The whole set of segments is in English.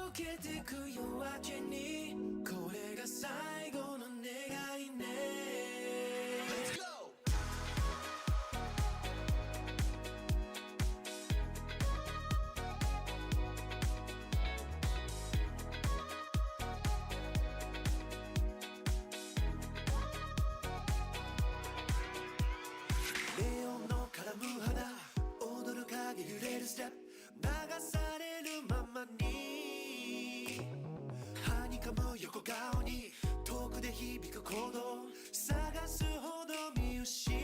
溶けてく夜明けにこれが最後の願いね。Let's go!絡む肌踊る影揺れるステップ流されるままにはにかむ横顔に遠くで響く鼓動探すほど見失い溶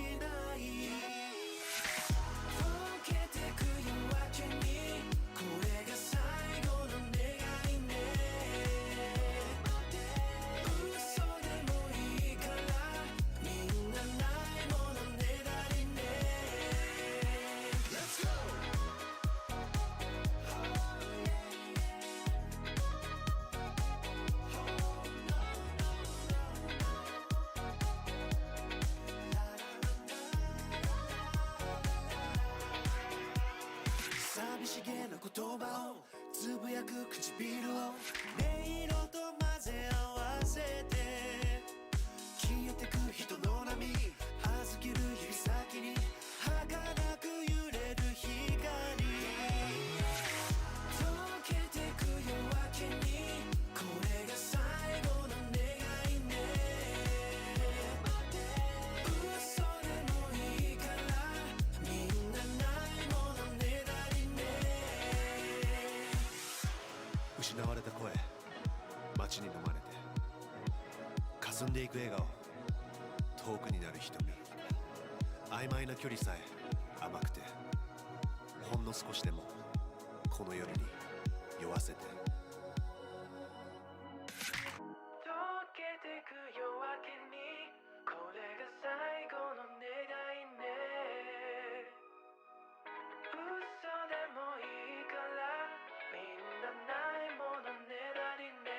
けてく夜明けにこれが最後の願いね。嘘でもいいからみんなないものねだりね。Let's go!寂しげな言葉をつぶやく唇を音色と混ぜ合わせて消えてく人の波預ける指先に儚く揺れる光溶けてく夜明けにこれが最後の願いね。嘘でもいいからみんなないものねだりね。失われた声街に飲まれて霞んでいく笑顔遠くになる瞳曖昧な距離さえ甘くてほんの少しでもこの夜に酔わせて溶けてく夜明けにこれが最後の願いね。嘘でもいいからみんなないものねだりね。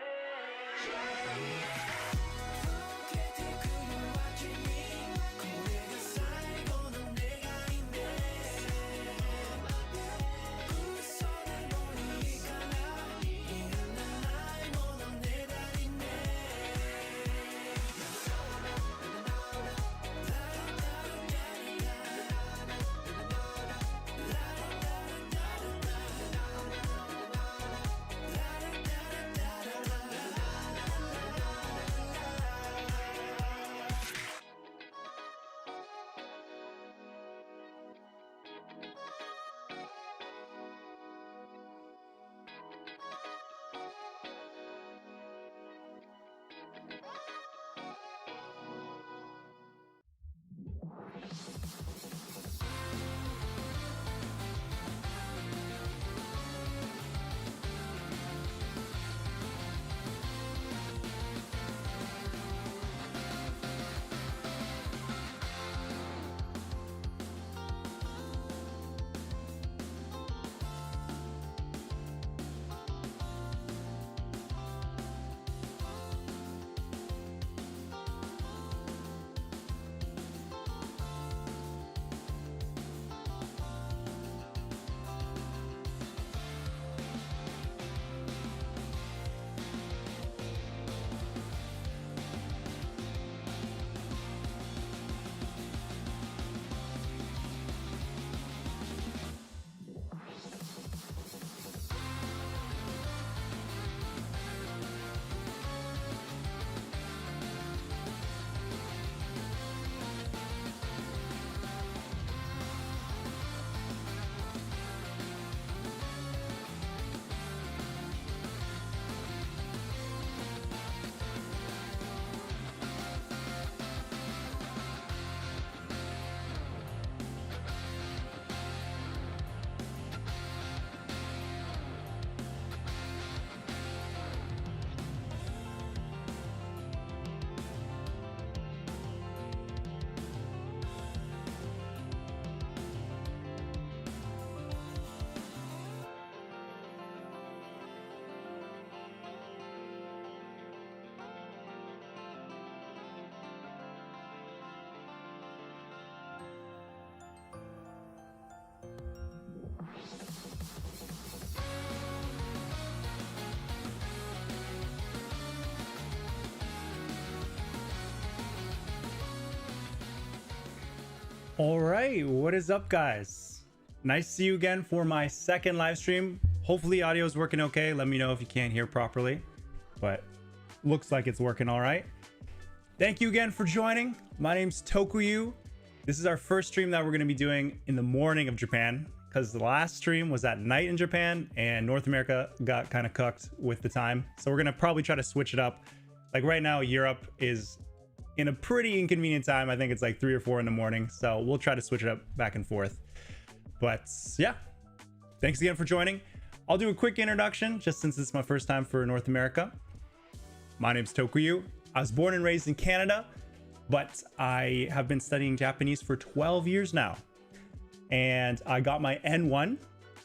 All right, what is up, guys? Nice to see you again for my second live stream. Hopefully audio is working okay. Let me know if you can't hear properly, but looks like it's working all right. Thank you again for joining. My name's Tokuyuu. This is our first stream that we're going to be doing in the morning of Japan, because the last stream was at night in Japan and North America got kind of cooked with the time. So we're going to probably try to switch it up. Like right now, Europe is in a pretty inconvenient time. I think it's like 3 or 4 in the morning. So we'll try to switch it up back and forth. But yeah, thanks again for joining. I'll do a quick introduction just since it's my first time for North America. My name's Tokuyuu. I was born and raised in Canada, but I have been studying Japanese for 12 years now. And I got my N1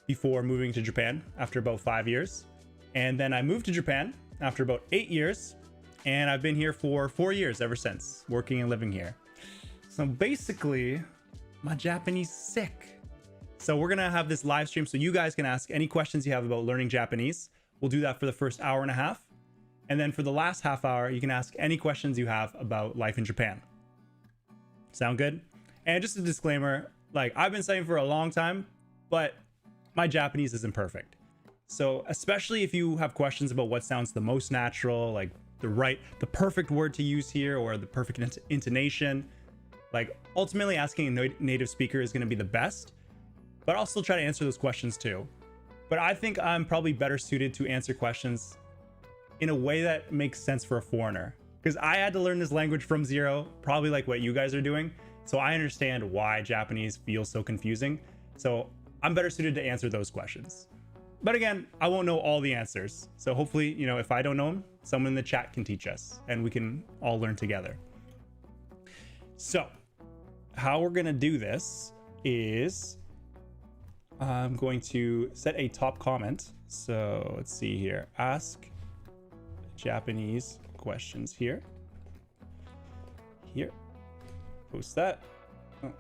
before moving to Japan after about 5 years. And then I moved to Japan after about 8 years. And I've been here for 4 years ever since, working and living here. So basically, my Japanese is sick. So we're gonna have this live stream so you guys can ask any questions you have about learning Japanese. We'll do that for the first hour and a half. And then for the last half hour, you can ask any questions you have about life in Japan. Sound good? And just a disclaimer, like I've been studying for a long time, but my Japanese isn't perfect. So especially if you have questions about what sounds the most natural, like the perfect word to use here or the perfect intonation, like ultimately asking a native speaker is going to be the best, but I'll still try to answer those questions too. But I think I'm probably better suited to answer questions in a way that makes sense for a foreigner, because I had to learn this language from zero, probably like what you guys are doing. So I understand why Japanese feels so confusing. So I'm better suited to answer those questions. But again, I won't know all the answers. So hopefully, you know, if I don't know them, someone in the chat can teach us and we can all learn together. So how we're gonna do this is I'm going to set a top comment. So let's see here, ask Japanese questions here. Post that. Oh,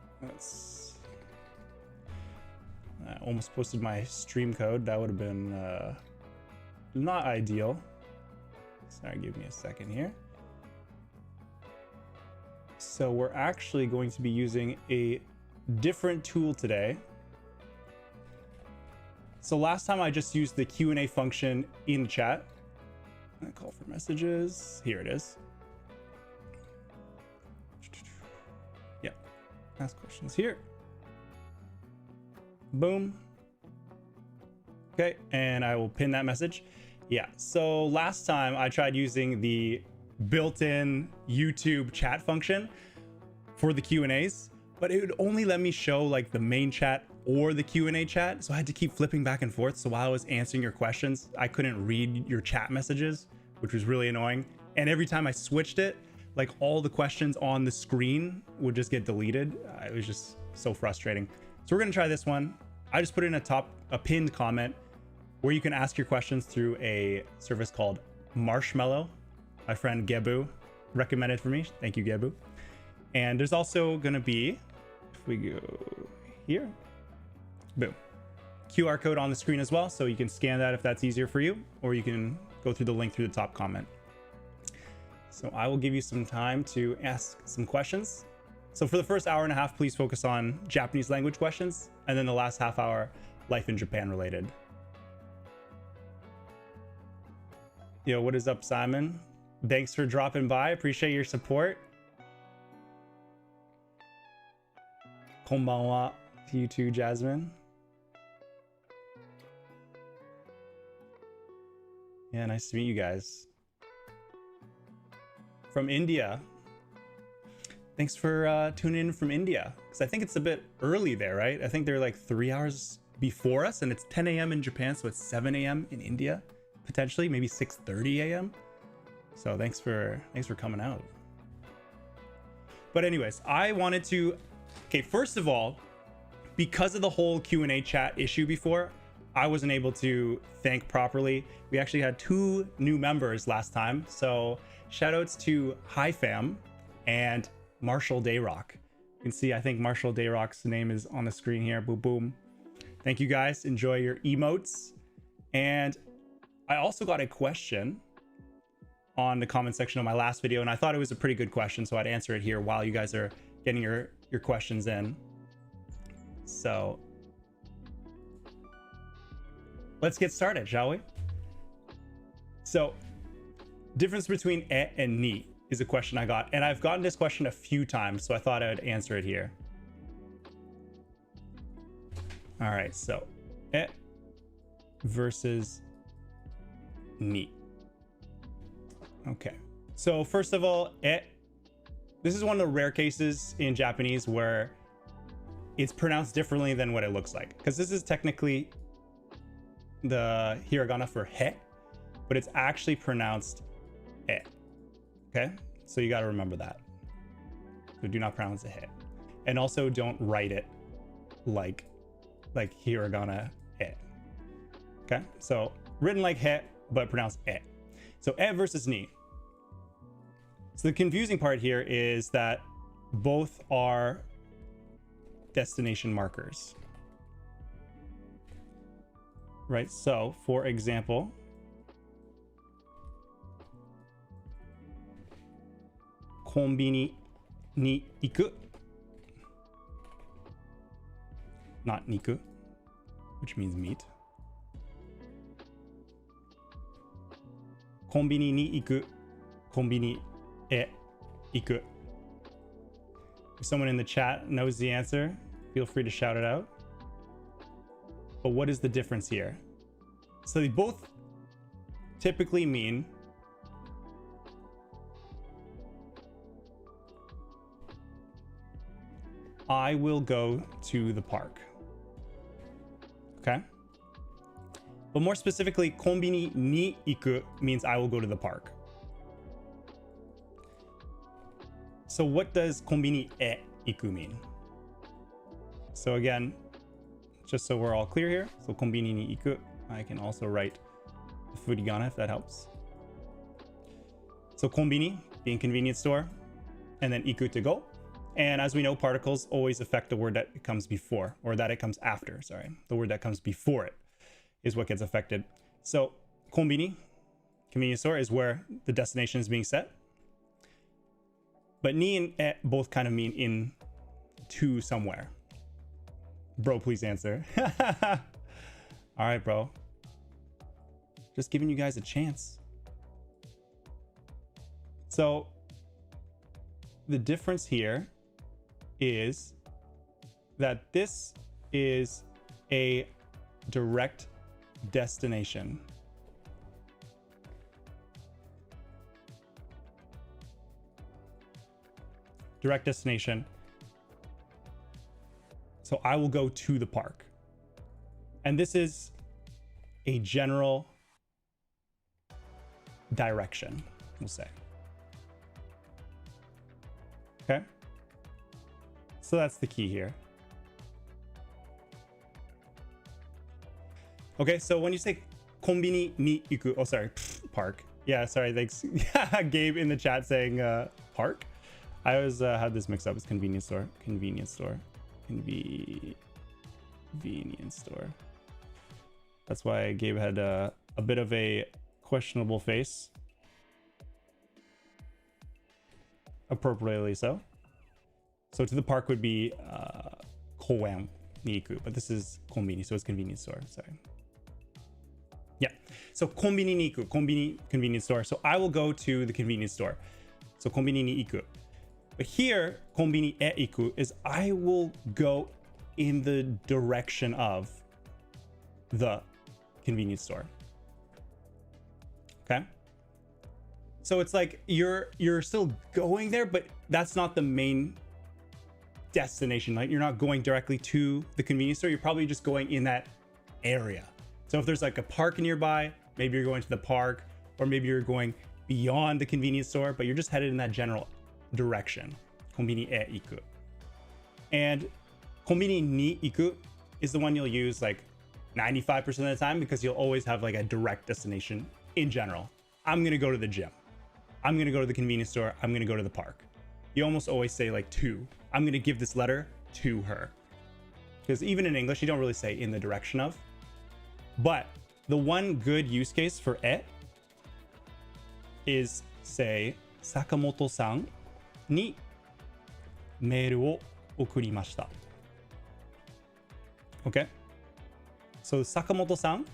I almost posted my stream code. That would have been not ideal. Sorry, give me a second here. So we're actually going to be using a different tool today. So last time I just used the Q&A function in chat. I call for messages. Here it is. Yeah, ask questions here. Boom. Okay, and I will pin that message. Yeah, so last time I tried using the built-in YouTube chat function for the Q&As, but it would only let me show like the main chat or the Q&A chat. So I had to keep flipping back and forth. So while I was answering your questions, I couldn't read your chat messages, which was really annoying. And every time I switched it, like all the questions on the screen would just get deleted. It was just so frustrating. So we're gonna try this one. I just put in a pinned comment where you can ask your questions through a service called Marshmallow. My friend Gebu recommended for me. Thank you, Gebu. And there's also gonna be, if we go here, boom, QR code on the screen as well. So you can scan that if that's easier for you, or you can go through the link through the top comment. So I will give you some time to ask some questions. So for the first hour and a half, please focus on Japanese language questions, and then the last half hour, life in Japan related. Yo, what is up, Simon? Thanks for dropping by. Appreciate your support. Konbanwa to you too, Jasmine. Yeah, nice to meet you guys. From India. Thanks for tuning in from India, because I think it's a bit early there, right? I think they're like 3 hours before us, and it's 10 a.m. in Japan, so it's 7 a.m. in India, potentially, maybe 6:30 a.m. So thanks for coming out. But anyways, I wanted to, okay, first of all, because of the whole Q&A chat issue before, I wasn't able to thank properly. We actually had 2 new members last time, so shout outs to Hi Fam and Marshall Dayrock. You can see, I think Marshall Dayrock's name is on the screen here. Boom, boom. Thank you guys. Enjoy your emotes. And I also got a question on the comment section of my last video, and I thought it was a pretty good question, so I'd answer it here while you guys are getting your your questions in. So let's get started, shall we? So difference between e and ni is a question I got, and I've gotten this question a few times, so I thought I would answer it here. All right, so e versus ni. Okay, so first of all, e, this is one of the rare cases in Japanese where it's pronounced differently than what it looks like, because this is technically the hiragana for he, but it's actually pronounced e. Okay, so you got to remember that. So do not pronounce it he, and also don't write it like hiragana e. Okay, so written like he but pronounced e. So e versus ni. So the confusing part here is that both are destination markers, right? So for example, konbini ni iku, not niku, which means meat. Konbini ni iku, konbini e iku. If someone in the chat knows the answer, feel free to shout it out. But what is the difference here? So they both typically mean I will go to the park. Okay? But more specifically, konbini ni iku means I will go to the park. So what does konbini e iku mean? So again, just so we're all clear here, so konbini ni iku, I can also write furigana if that helps. So konbini being convenience store, and then iku to go. And as we know, particles always affect the word that it comes before, or that it comes after, sorry. The word that comes before it is what gets affected. So konbini, convenience store, is where the destination is being set. But ni and e both kind of mean in to somewhere. Bro, please answer. All right, bro. Just giving you guys a chance. So the difference here is that this is a direct destination. Direct destination. So I will go to the park. And this is a general direction, we'll say. Okay? So that's the key here. Okay, so when you say konbini ni iku, oh sorry, park. Yeah, sorry, thanks. Gabe in the chat saying park. I always had this mixed up as convenience store. Convenience store. Convenience store. That's why Gabe had a bit of a questionable face. Appropriately so. So to the park would be koen ni iku, but this is konbini, so it's convenience store. Sorry. Yeah. So konbini ni iku, konbini, convenience store. So I will go to the convenience store. So konbini ni iku. But here, konbini e iku is I will go in the direction of the convenience store. Okay? So it's like you're still going there, but that's not the main destination. Like you're not going directly to the convenience store. You're probably just going in that area. So if there's like a park nearby, maybe you're going to the park, or maybe you're going beyond the convenience store, but you're just headed in that general direction. Konbini e iku. And konbini ni iku is the one you'll use like 95% of the time, because you'll always have like a direct destination in general. I'm gonna go to the gym. I'm gonna go to the convenience store. I'm gonna go to the park. You almost always say like to. I'm gonna give this letter to her. Because even in English, you don't really say in the direction of. But the one good use case for e is say Sakamoto-san ni メールを送りました。Okay? So 坂本さん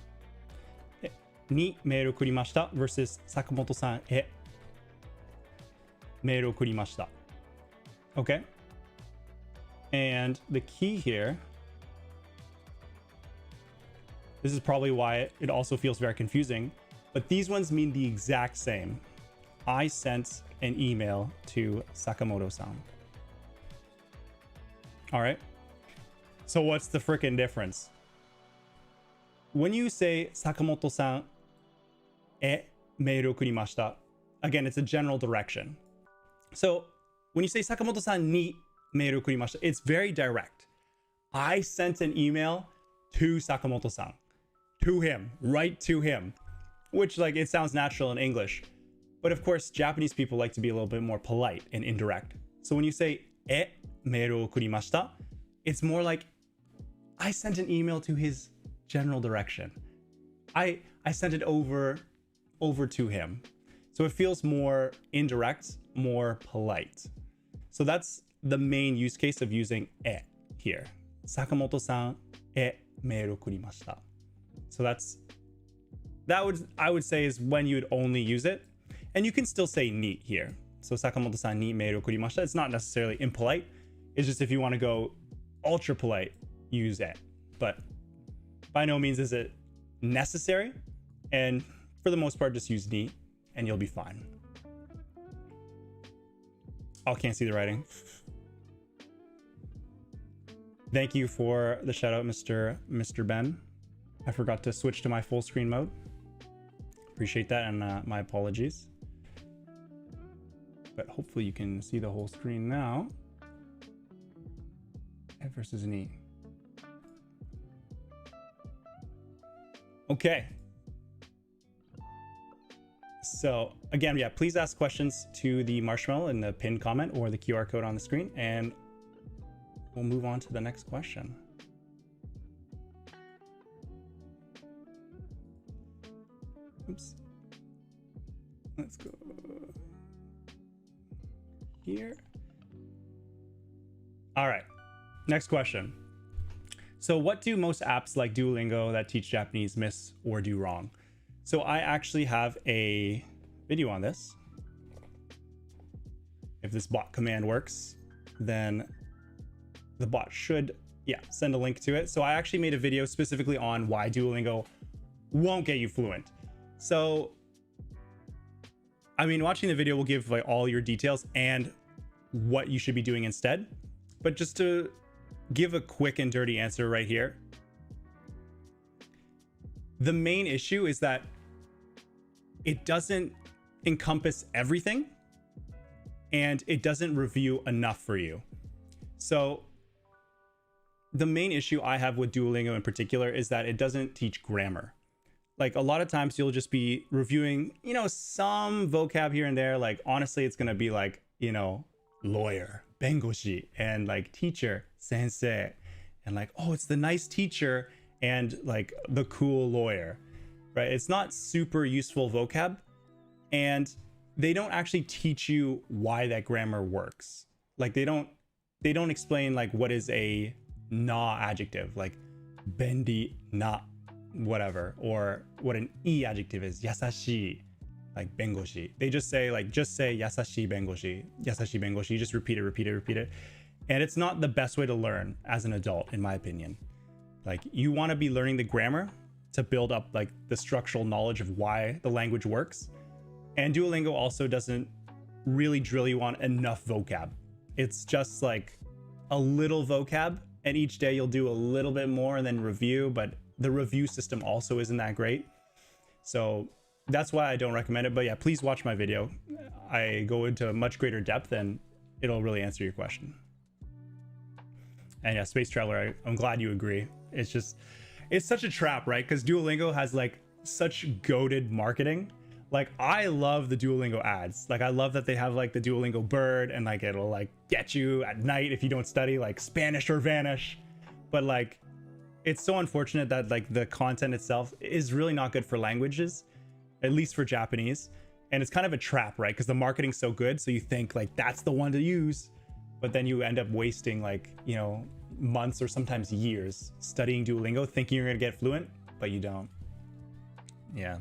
にメール送りました versus 坂本さんへメール送りました。Okay? And the key here, this is probably why it also feels very confusing, but these ones mean the exact same. I sent an email to Sakamoto-san. All right. So what's the frickin' difference? When you say Sakamoto-san e meiru okurimashita, again, it's a general direction. So when you say Sakamoto-san ni meiru okurimashita, it's very direct. I sent an email to Sakamoto-san, to him, right to him, which like it sounds natural in English. But of course, Japanese people like to be a little bit more polite and indirect. So when you say e meiru okurimashita, it's more like I sent an email to his general direction. I sent it over to him. So it feels more indirect, more polite. So that's the main use case of using e here. Sakamoto-san e meiru okurimashita. So I would say is when you'd only use it. And you can still say ni here. So Sakamoto-san ni meiru okurimashita. It's not necessarily impolite. It's just if you want to go ultra polite, use it. But by no means is it necessary. And for the most part, just use ni and you'll be fine. Oh, can't see the writing. Thank you for the shout out, Mr. Ben. I forgot to switch to my full screen mode. Appreciate that, and my apologies. But hopefully you can see the whole screen now. E versus ni. Okay. So again, yeah, please ask questions to the Marshmallow in the pinned comment or the QR code on the screen, and we'll move on to the next question. Oops. Let's go here. All right, next question. So what do most apps like Duolingo that teach Japanese miss or do wrong? So I actually have a video on this. If this bot command works, then the bot should, send a link to it. So I actually made a video specifically on why Duolingo won't get you fluent. So, I mean, watching the video will give like all your details and what you should be doing instead. But just to give a quick and dirty answer right here, the main issue is that it doesn't encompass everything and it doesn't review enough for you. So the main issue I have with Duolingo in particular is that it doesn't teach grammar. Like a lot of times you'll just be reviewing, some vocab here and there. Like honestly, it's going to be like, lawyer, bengoshi, and like teacher, sensei, and like, oh, it's the nice teacher and like the cool lawyer, right? It's not super useful vocab, and they don't actually teach you why that grammar works. Like they don't explain like what is a na adjective, like bendi na whatever, or what an e adjective is, yasashi, like bengoshi. They just say yasashi bengoshi, just repeat it. And it's not the best way to learn as an adult, in my opinion. Like you want to be learning the grammar to build up like the structural knowledge of why the language works. And Duolingo also doesn't really drill you on enough vocab. It's just like a little vocab, and each day you'll do a little bit more and then review, but the review system also isn't that great. So that's why I don't recommend it. But yeah, please watch my video. I go into much greater depth and it'll really answer your question. And yeah, Space Traveler, I'm glad you agree. It's such a trap, right? Because Duolingo has like such goated marketing. Like I love the Duolingo ads. Like I love that they have like the Duolingo bird, and like it'll like get you at night if you don't study, like Spanish or vanish. But like it's so unfortunate that like the content itself is really not good for languages, at least for Japanese. And it's kind of a trap, right? Because the marketing's so good, so you think like that's the one to use. but then you end up wasting like, you know, months or sometimes years studying Duolingo thinking you're gonna get fluent, but you don't. Yeah,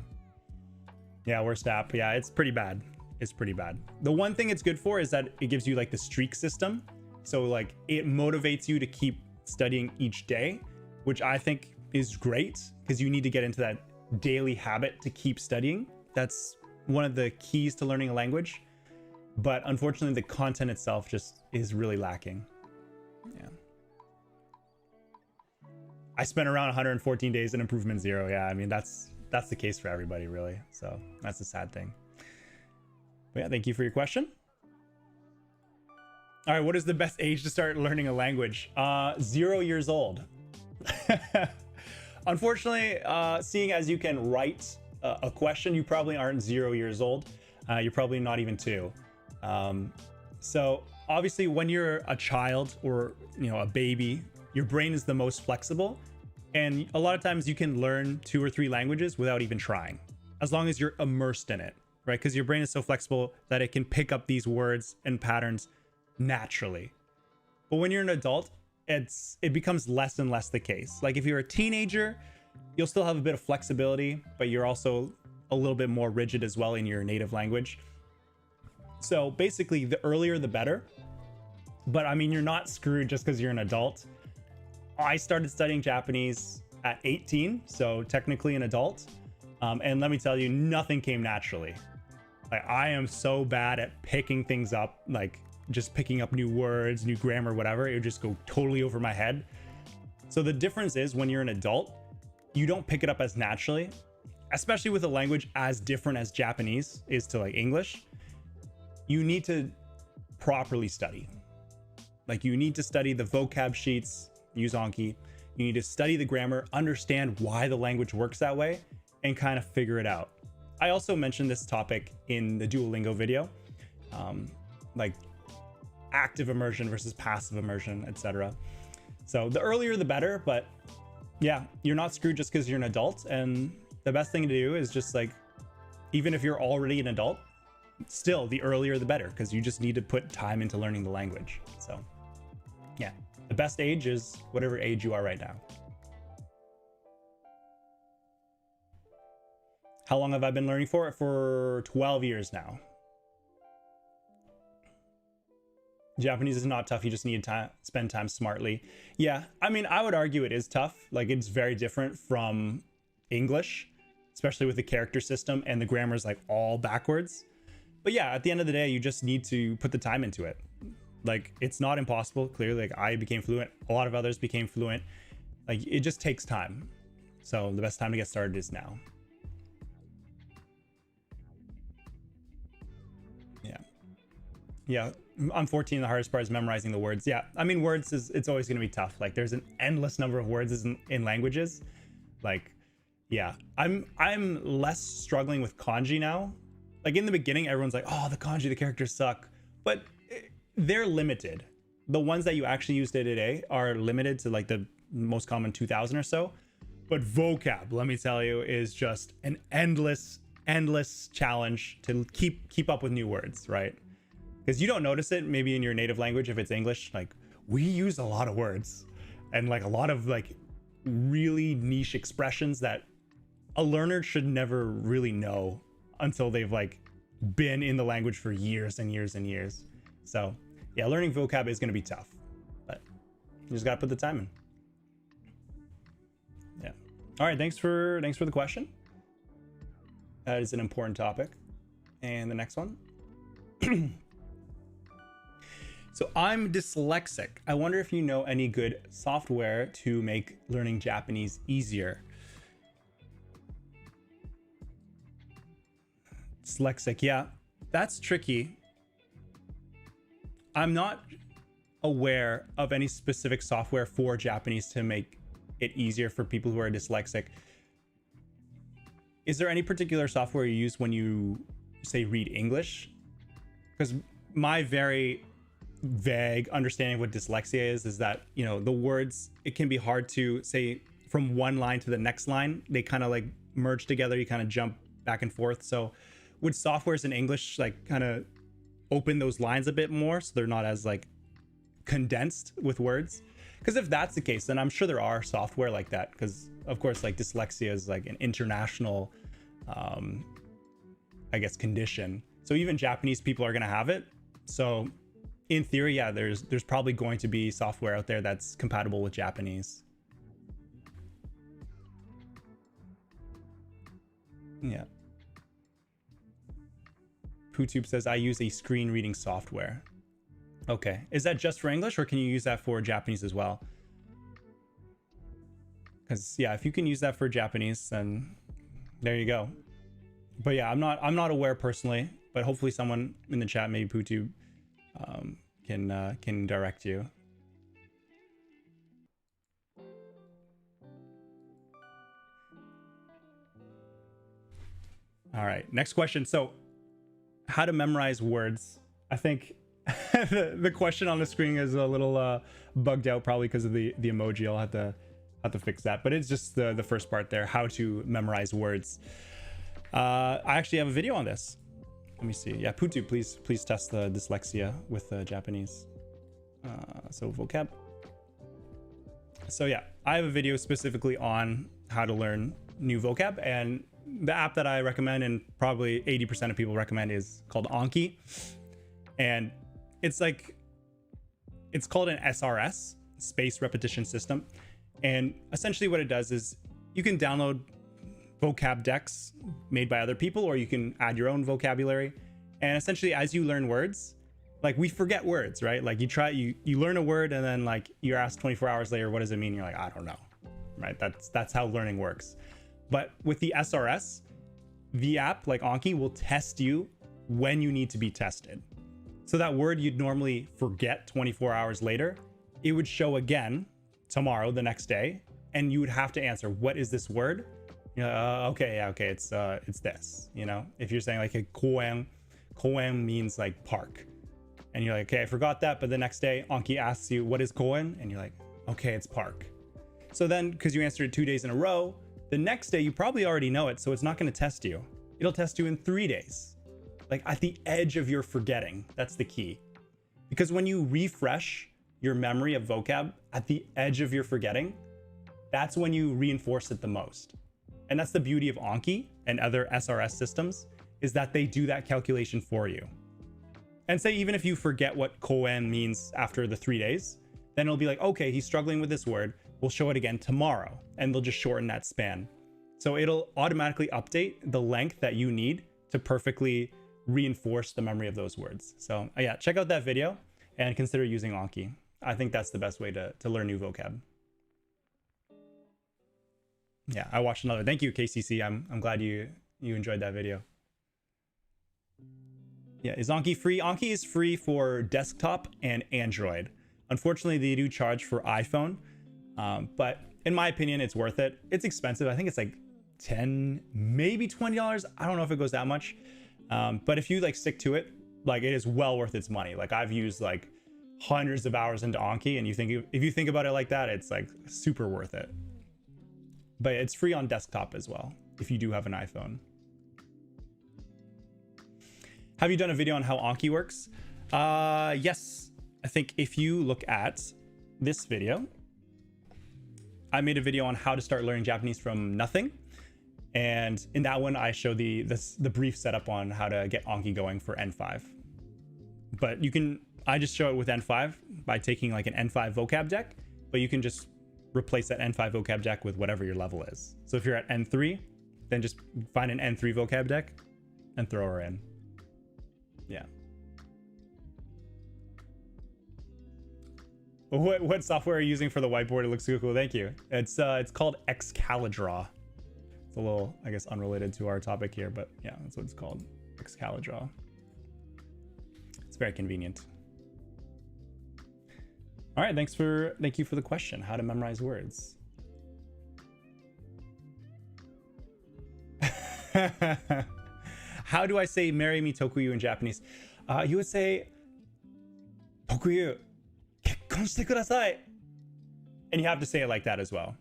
worst app. Yeah, it's pretty bad. It's pretty bad. The one thing it's good for is that it gives you like the streak system, so like it motivates you to keep studying each day, which I think is great because you need to get into that daily habit to keep studying. That's one of the keys to learning a language, but unfortunately the content itself just is really lacking. Yeah, I spent around 114 days in improvement 0. Yeah, I mean that's the case for everybody really, so that's a sad thing. But yeah, thank you for your question. All right, what is the best age to start learning a language? 0 years old. Unfortunately, seeing as you can write a question, you probably aren't 0 years old. You're probably not even 2. So obviously when you're a child or, you know, a baby, your brain is the most flexible. And a lot of times you can learn 2 or 3 languages without even trying, as long as you're immersed in it, right? Because your brain is so flexible that it can pick up these words and patterns naturally. But when you're an adult, it becomes less and less the case. Like if you're a teenager, you'll still have a bit of flexibility, but you're also a little bit more rigid as well in your native language. So basically the earlier the better. But I mean, you're not screwed just because you're an adult. I started studying Japanese at 18, so technically an adult. And let me tell you, nothing came naturally. Like, I am so bad at picking things up, like just picking up new words, new grammar, whatever. It would just go totally over my head. So the difference is when you're an adult, you don't pick it up as naturally, especially with a language as different as Japanese is to like English. You need to properly study. Like you need to study the vocab sheets, use Anki. You need to study the grammar, understand why the language works that way, and kind of figure it out. I also mentioned this topic in the Duolingo video, like active immersion versus passive immersion, etc. So the earlier the better, but yeah, you're not screwed just because you're an adult. And the best thing to do is just like, even if you're already an adult, still the earlier the better, because you just need to put time into learning the language. So yeah, the best age is whatever age you are right now. How long have I been learning for? For 12 years now. Japanese is not tough. You just need to spend time smartly. Yeah, I mean, I would argue it is tough. Like, it's very different from English, especially with the character system, and the grammar is like all backwards. But yeah, at the end of the day, you just need to put the time into it. Like, it's not impossible. Clearly, like, I became fluent. A lot of others became fluent. Like, it just takes time. So the best time to get started is now. Yeah, on 14, the hardest part is memorizing the words. Yeah, I mean, words it's always going to be tough. Like, there's an endless number of words in languages. Like, yeah, I'm less struggling with kanji now. Like, in the beginning, everyone's like, oh, the kanji, the characters suck, but they're limited. The ones that you actually use day to day are limited to like the most common 2,000 or so. But vocab, let me tell you, is just an endless challenge to keep up with new words, right? Because you don't notice it maybe in your native language if it's English. Like, we use a lot of words and like a lot of like really niche expressions that a learner should never really know until they've like been in the language for years and years and years. So yeah, learning vocab is going to be tough, but you just got to put the time in. Yeah. All right. Thanks for the question. That is an important topic. And the next one. So I'm dyslexic. I wonder if you know any good software to make learning Japanese easier. Dyslexic, yeah, that's tricky. I'm not aware of any specific software for Japanese to make it easier for people who are dyslexic. Is there any particular software you use when you say read English? Because my very vague understanding of what dyslexia is that, you know, the words, it can be hard to say from one line to the next line. They kind of like merge together. You kind of jump back and forth. So would softwares in English like kind of open those lines a bit more so they're not as like condensed with words. Because if that's the case, then I'm sure there are software like that. Because of course, like dyslexia is like an international, I guess, condition. So even Japanese people are gonna have it. So in theory, yeah, there's probably going to be software out there that's compatible with Japanese. Yeah. PooTube says, I use a screen reading software. Okay. Is that just for English, or can you use that for Japanese as well? Because yeah, if you can use that for Japanese, then there you go. But yeah, I'm not aware personally, but hopefully someone in the chat, maybe PooTube, can direct you. All right, next question. So how to memorize words. I think the question on the screen is a little bugged out, probably because of the emoji. I'll have to fix that, but it's just the first part there, how to memorize words. I actually have a video on this. Let me see. Yeah, PooTube, please test the dyslexia with Japanese. So vocab. So yeah, I have a video specifically on how to learn new vocab, and the app that I recommend, and probably 80% of people recommend, is called Anki. And it's called an SRS, Space Repetition System. And essentially what it does is you can download vocab decks made by other people, or you can add your own vocabulary. And essentially, as you learn words, like, we forget words, right? Like, you learn a word, and then like you're asked 24 hours later, what does it mean? You're like, I don't know, right? That's how learning works. But with the SRS, the app, like Anki, will test you when you need to be tested. So that word you'd normally forget 24 hours later, it would show again tomorrow, the next day, and you would have to answer, what is this word? Okay, yeah, okay, it's this, you know? If you're saying like a koen means like park, and you're like, okay, I forgot that, but the next day Anki asks you, what is koen? And you're like, okay, it's park. So then, because you answered it 2 days in a row, the next day you probably already know it, so it's not going to test you. It'll test you in 3 days, like at the edge of your forgetting. That's the key. Because when you refresh your memory of vocab at the edge of your forgetting, that's when you reinforce it the most. And that's the beauty of Anki and other SRS systems, is that they do that calculation for you. And say even if you forget what koen means after the 3 days, then it'll be like, okay, he's struggling with this word, we'll show it again tomorrow, and they'll just shorten that span. So it'll automatically update the length that you need to perfectly reinforce the memory of those words. So yeah, check out that video and consider using Anki. I think that's the best way to learn new vocab. Yeah, I watched another. Thank you, KCC. I'm glad you enjoyed that video. Yeah, is Anki free? Anki is free for desktop and Android. Unfortunately, they do charge for iPhone, but in my opinion, it's worth it. It's expensive. I think it's like $10, maybe $20. I don't know if it goes that much, but if you like stick to it, like, it is well worth its money. Like, I've used like hundreds of hours into Anki, and if you think about it like that, it's like super worth it. But it's free on desktop as well if you do have an iPhone. Have you done a video on how Anki works? Yes. I think if you look at this video, I made a video on how to start learning Japanese from nothing. And in that one, I show the brief setup on how to get Anki going for N5. But I just show it with N5 by taking like an N5 vocab deck, but you can just replace that N5 vocab deck with whatever your level is. So if you're at N3, then just find an N3 vocab deck and throw her in. Yeah. What software are you using for the whiteboard? It looks super cool. Thank you. It's called Excalidraw. It's a little, I guess, unrelated to our topic here, but yeah, that's what it's called. Excalidraw. It's very convenient. All right, thank you for the question. How to memorize words. How do I say "marry me, Tokuyuu" in Japanese? You would say "Tokuyuu, kekkon shite kudasai," and you have to say it like that as well,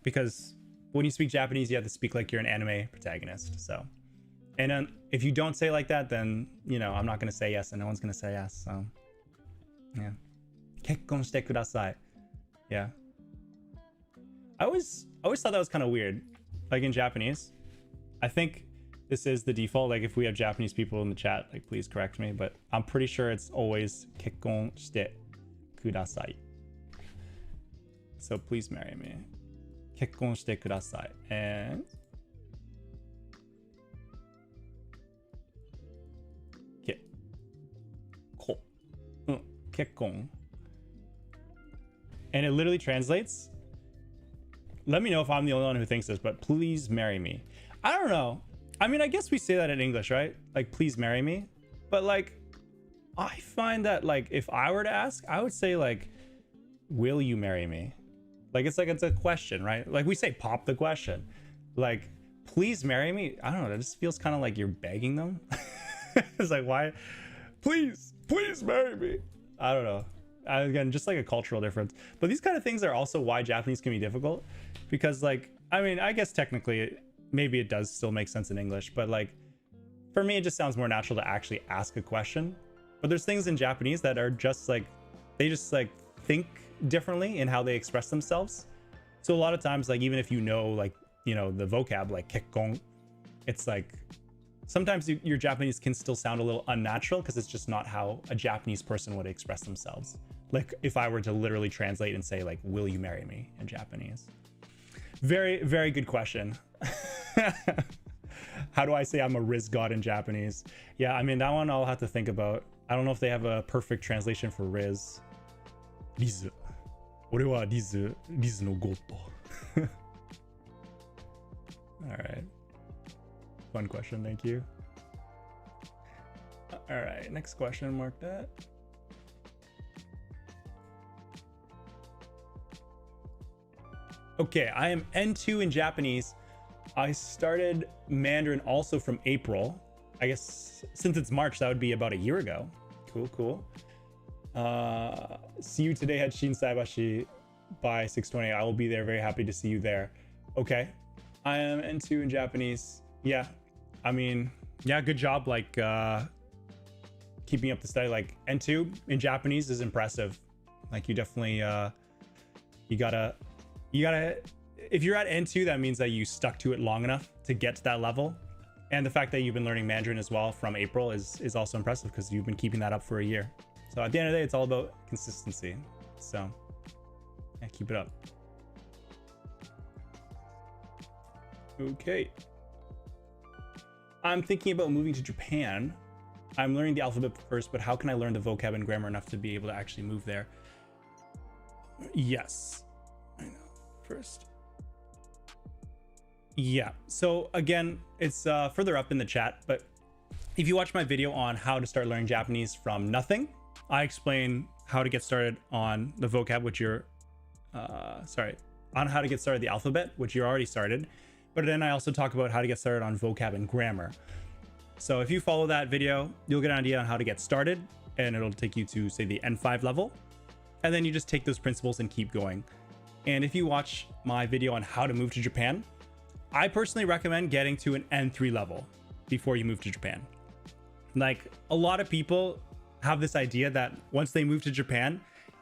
because when you speak Japanese, you have to speak like you're an anime protagonist. So, and then if you don't say it like that, then I'm not gonna say yes, and no one's gonna say yes. So, yeah. 結婚してください. Yeah. I always thought that was kind of weird. Like in Japanese. I think this is the default. Like if we have Japanese people in the chat, like please correct me, but I'm pretty sure it's always 結婚してください. So please marry me. 結婚してください. And kekkon. And it literally translates. Let me know if I'm the only one who thinks this, but please marry me. I don't know. I mean, I guess we say that in English, right? Like, please marry me. But like, I find that like, if I were to ask, I would say like, will you marry me? Like, it's a question, right? Like we say, pop the question. Like, please marry me. I don't know. That just feels kind of like you're begging them. It's like, why? Please marry me. I don't know. Again, just like a cultural difference. But these kind of things are also why Japanese can be difficult. Because like, I mean, I guess technically, maybe it does still make sense in English. But like, for me, it just sounds more natural to actually ask a question. But there's things in Japanese that are just like, they just like think differently in how they express themselves. So a lot of times, like, even if you know, like, you know, the vocab, like kekkon, it's like, sometimes your Japanese can still sound a little unnatural because it's just not how a Japanese person would express themselves. Like if I were to literally translate and say like, will you marry me in Japanese? Very, very good question. How do I say I'm a Riz god in Japanese? Yeah, I mean, that one I'll have to think about. I don't know if they have a perfect translation for Riz. Riz. 俺はリズのゴッド. All right. Fun question, thank you. All right, next question, mark that. Okay, I am N2 in Japanese. I started Mandarin also from April. I guess since it's March, that would be about a year ago. Cool. See you today at Shinsaibashi by 6:20. I will be there. Very happy to see you there. Okay, I am N2 in Japanese. Yeah, I mean, yeah, good job. Like keeping up the study. Like N2 in Japanese is impressive. Like you definitely you gotta. If you're at N2, that means that you stuck to it long enough to get to that level. And the fact that you've been learning Mandarin as well from April is also impressive because you've been keeping that up for a year. So at the end of the day, it's all about consistency. So yeah, keep it up. Okay. I'm thinking about moving to Japan. I'm learning the alphabet first, but how can I learn the vocab and grammar enough to be able to actually move there? Yes, I know. First. Yeah, so again, it's further up in the chat, but if you watch my video on how to start learning Japanese from nothing, I explain how to get started on the vocab, which you're, on how to get started the alphabet, which you already started. But then I also talk about how to get started on vocab and grammar. So if you follow that video, you'll get an idea on how to get started, and it'll take you to, say, the N5 level. And then you just take those principles and keep going. And if you watch my video on how to move to Japan, I personally recommend getting to an N3 level before you move to Japan. Like, a lot of people have this idea that once they move to Japan,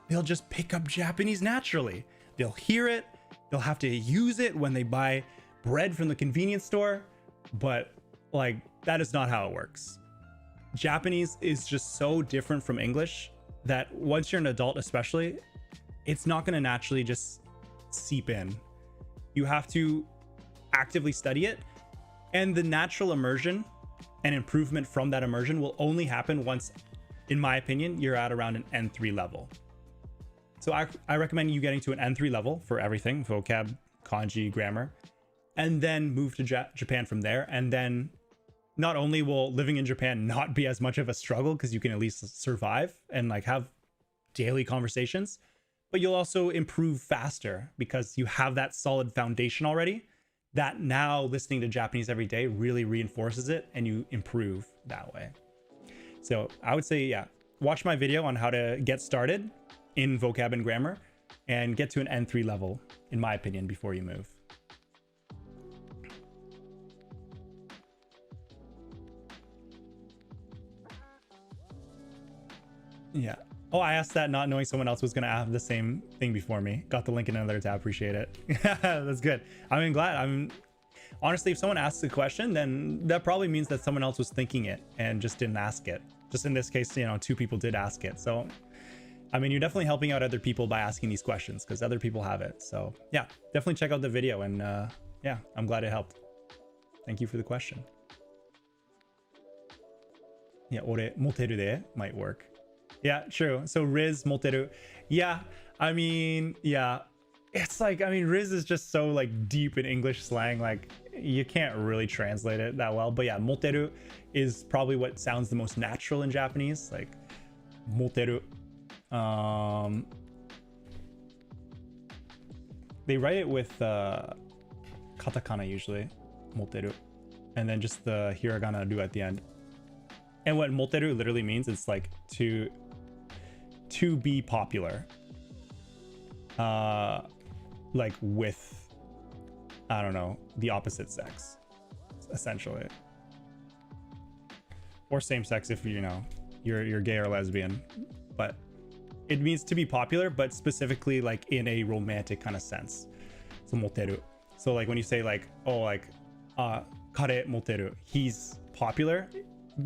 they'll just pick up Japanese naturally. They'll hear it, they'll have to use it when they buy bread from the convenience store, but like, that is not how it works. Japanese is just so different from English that once you're an adult especially, it's not going to naturally just seep in. You have to actively study it, and the natural immersion and improvement from that immersion will only happen once, in my opinion, you're at around an N3 level. So I recommend you getting to an N3 level for everything, vocab, kanji, grammar, and then move to Japan from there. And then not only will living in Japan not be as much of a struggle because you can at least survive and like have daily conversations, but you'll also improve faster because you have that solid foundation already that now listening to Japanese every day really reinforces it, and you improve that way. So I would say, yeah, watch my video on how to get started in vocab and grammar and get to an N3 level, in my opinion, before you move. Yeah. Oh, I asked that not knowing someone else was going to have the same thing before me. Got the link in another tab. Appreciate it. That's good. I mean, glad. I'm honestly, if someone asks a question, then that probably means that someone else was thinking it and just didn't ask it. Just in this case, you know, 2 people did ask it. So, I mean, you're definitely helping out other people by asking these questions because other people have it. So yeah, definitely check out the video. And yeah, I'm glad it helped. Thank you for the question. Yeah, ore moteru de might work. Yeah, true. So Riz moteru. Yeah, I mean, yeah. It's like, I mean, Riz is just so like deep in English slang, like you can't really translate it that well. But yeah, moteru is probably what sounds the most natural in Japanese, like moteru. They write it with katakana usually, moteru, and then just the hiragana do at the end. And what moteru literally means, it's like to be popular. Like with, I don't know, the opposite sex, essentially. Or same sex if you know you're gay or lesbian. But it means to be popular, but specifically like in a romantic kind of sense. So moteru. So like when you say like, oh, like kare moteru, he's popular.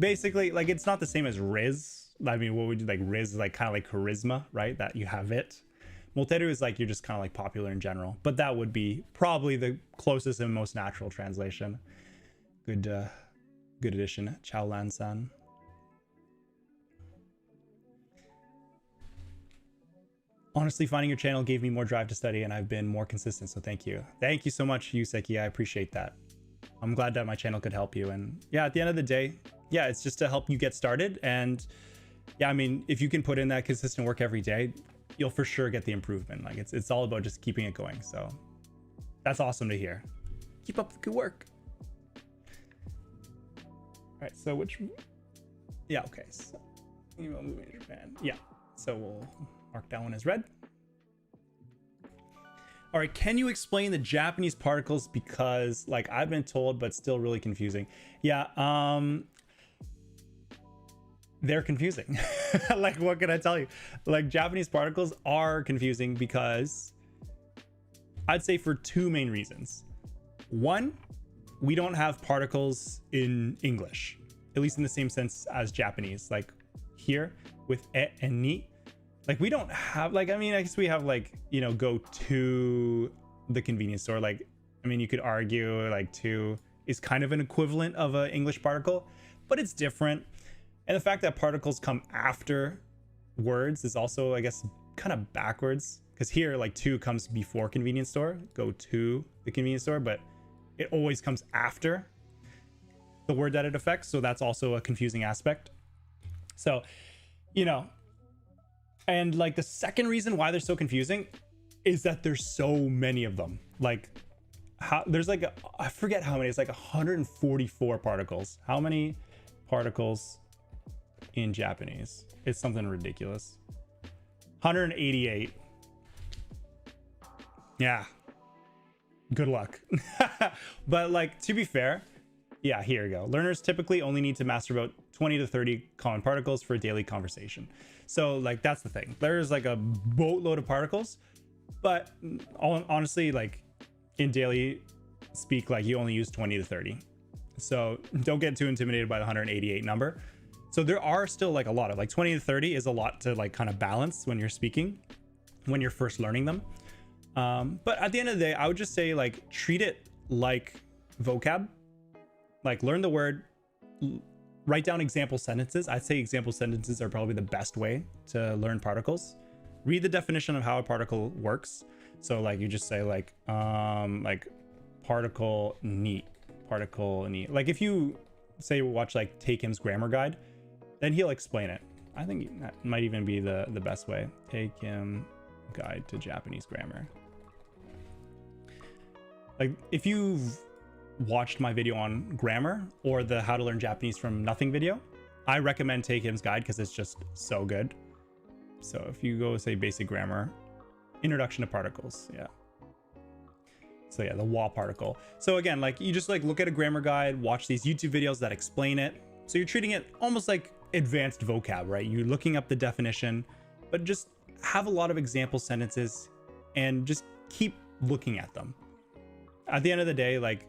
Basically, like it's not the same as Riz. I mean, what would you like? Riz is like kind of like charisma, right? That you have it. Moteru is like you're just kind of like popular in general, but that would be probably the closest and most natural translation. Good addition, Chao Lan-san. Honestly, finding your channel gave me more drive to study, and I've been more consistent. So thank you. Thank you so much, Yuseki. I appreciate that. I'm glad that my channel could help you. And yeah, at the end of the day, yeah, it's just to help you get started. And yeah, I mean, if you can put in that consistent work every day, you'll for sure get the improvement. Like it's all about just keeping it going. So that's awesome to hear. Keep up the good work. All right, so yeah, okay. So email moving to Japan. Yeah, so we'll mark that one as red. All right, can you explain the Japanese particles? Because like I've been told, but still really confusing. Yeah, they're confusing. Like, what can I tell you? Like, Japanese particles are confusing because I'd say for 2 main reasons. One, we don't have particles in English, at least in the same sense as Japanese. Like here with e and ni, like we don't have, like, I mean, I guess we have like, you know, go to the convenience store. Like, I mean, you could argue like to is kind of an equivalent of an English particle, but it's different. And the fact that particles come after words is also, I guess, kind of backwards. Because here, like, to comes before convenience store, go to the convenience store, but it always comes after the word that it affects. So that's also a confusing aspect. So, you know, and like the second reason why they're so confusing is that there's so many of them. Like, there's like, I forget how many, it's like 144 particles. How many particles in Japanese? It's something ridiculous. 188. Yeah, good luck. But like, to be fair, yeah, here you go. Learners typically only need to master about 20 to 30 common particles for daily conversation. So like, that's the thing. There's like a boatload of particles, but honestly, like in daily speak, like you only use 20 to 30. So don't get too intimidated by the 188 number. So there are still like a lot of, like 20 to 30 is a lot to like kind of balance when you're speaking, when you're first learning them. But at the end of the day, I would just say like treat it like vocab. Like learn the word, write down example sentences. I'd say example sentences are probably the best way to learn particles. Read the definition of how a particle works. So like you just say like particle ni, particle ni. Like if you say watch like Take Him's grammar guide, then he'll explain it. I think that might even be the best way. Take Him guide to Japanese grammar. Like if you've watched my video on grammar or the how to learn Japanese from nothing video, I recommend Take Him's guide because it's just so good. So if you go say basic grammar, introduction to particles, yeah. So yeah, the wa particle. So again, like you just like look at a grammar guide, watch these YouTube videos that explain it. So you're treating it almost like advanced vocab, right? You're looking up the definition but just have a lot of example sentences and just keep looking at them. At the end of the day, like,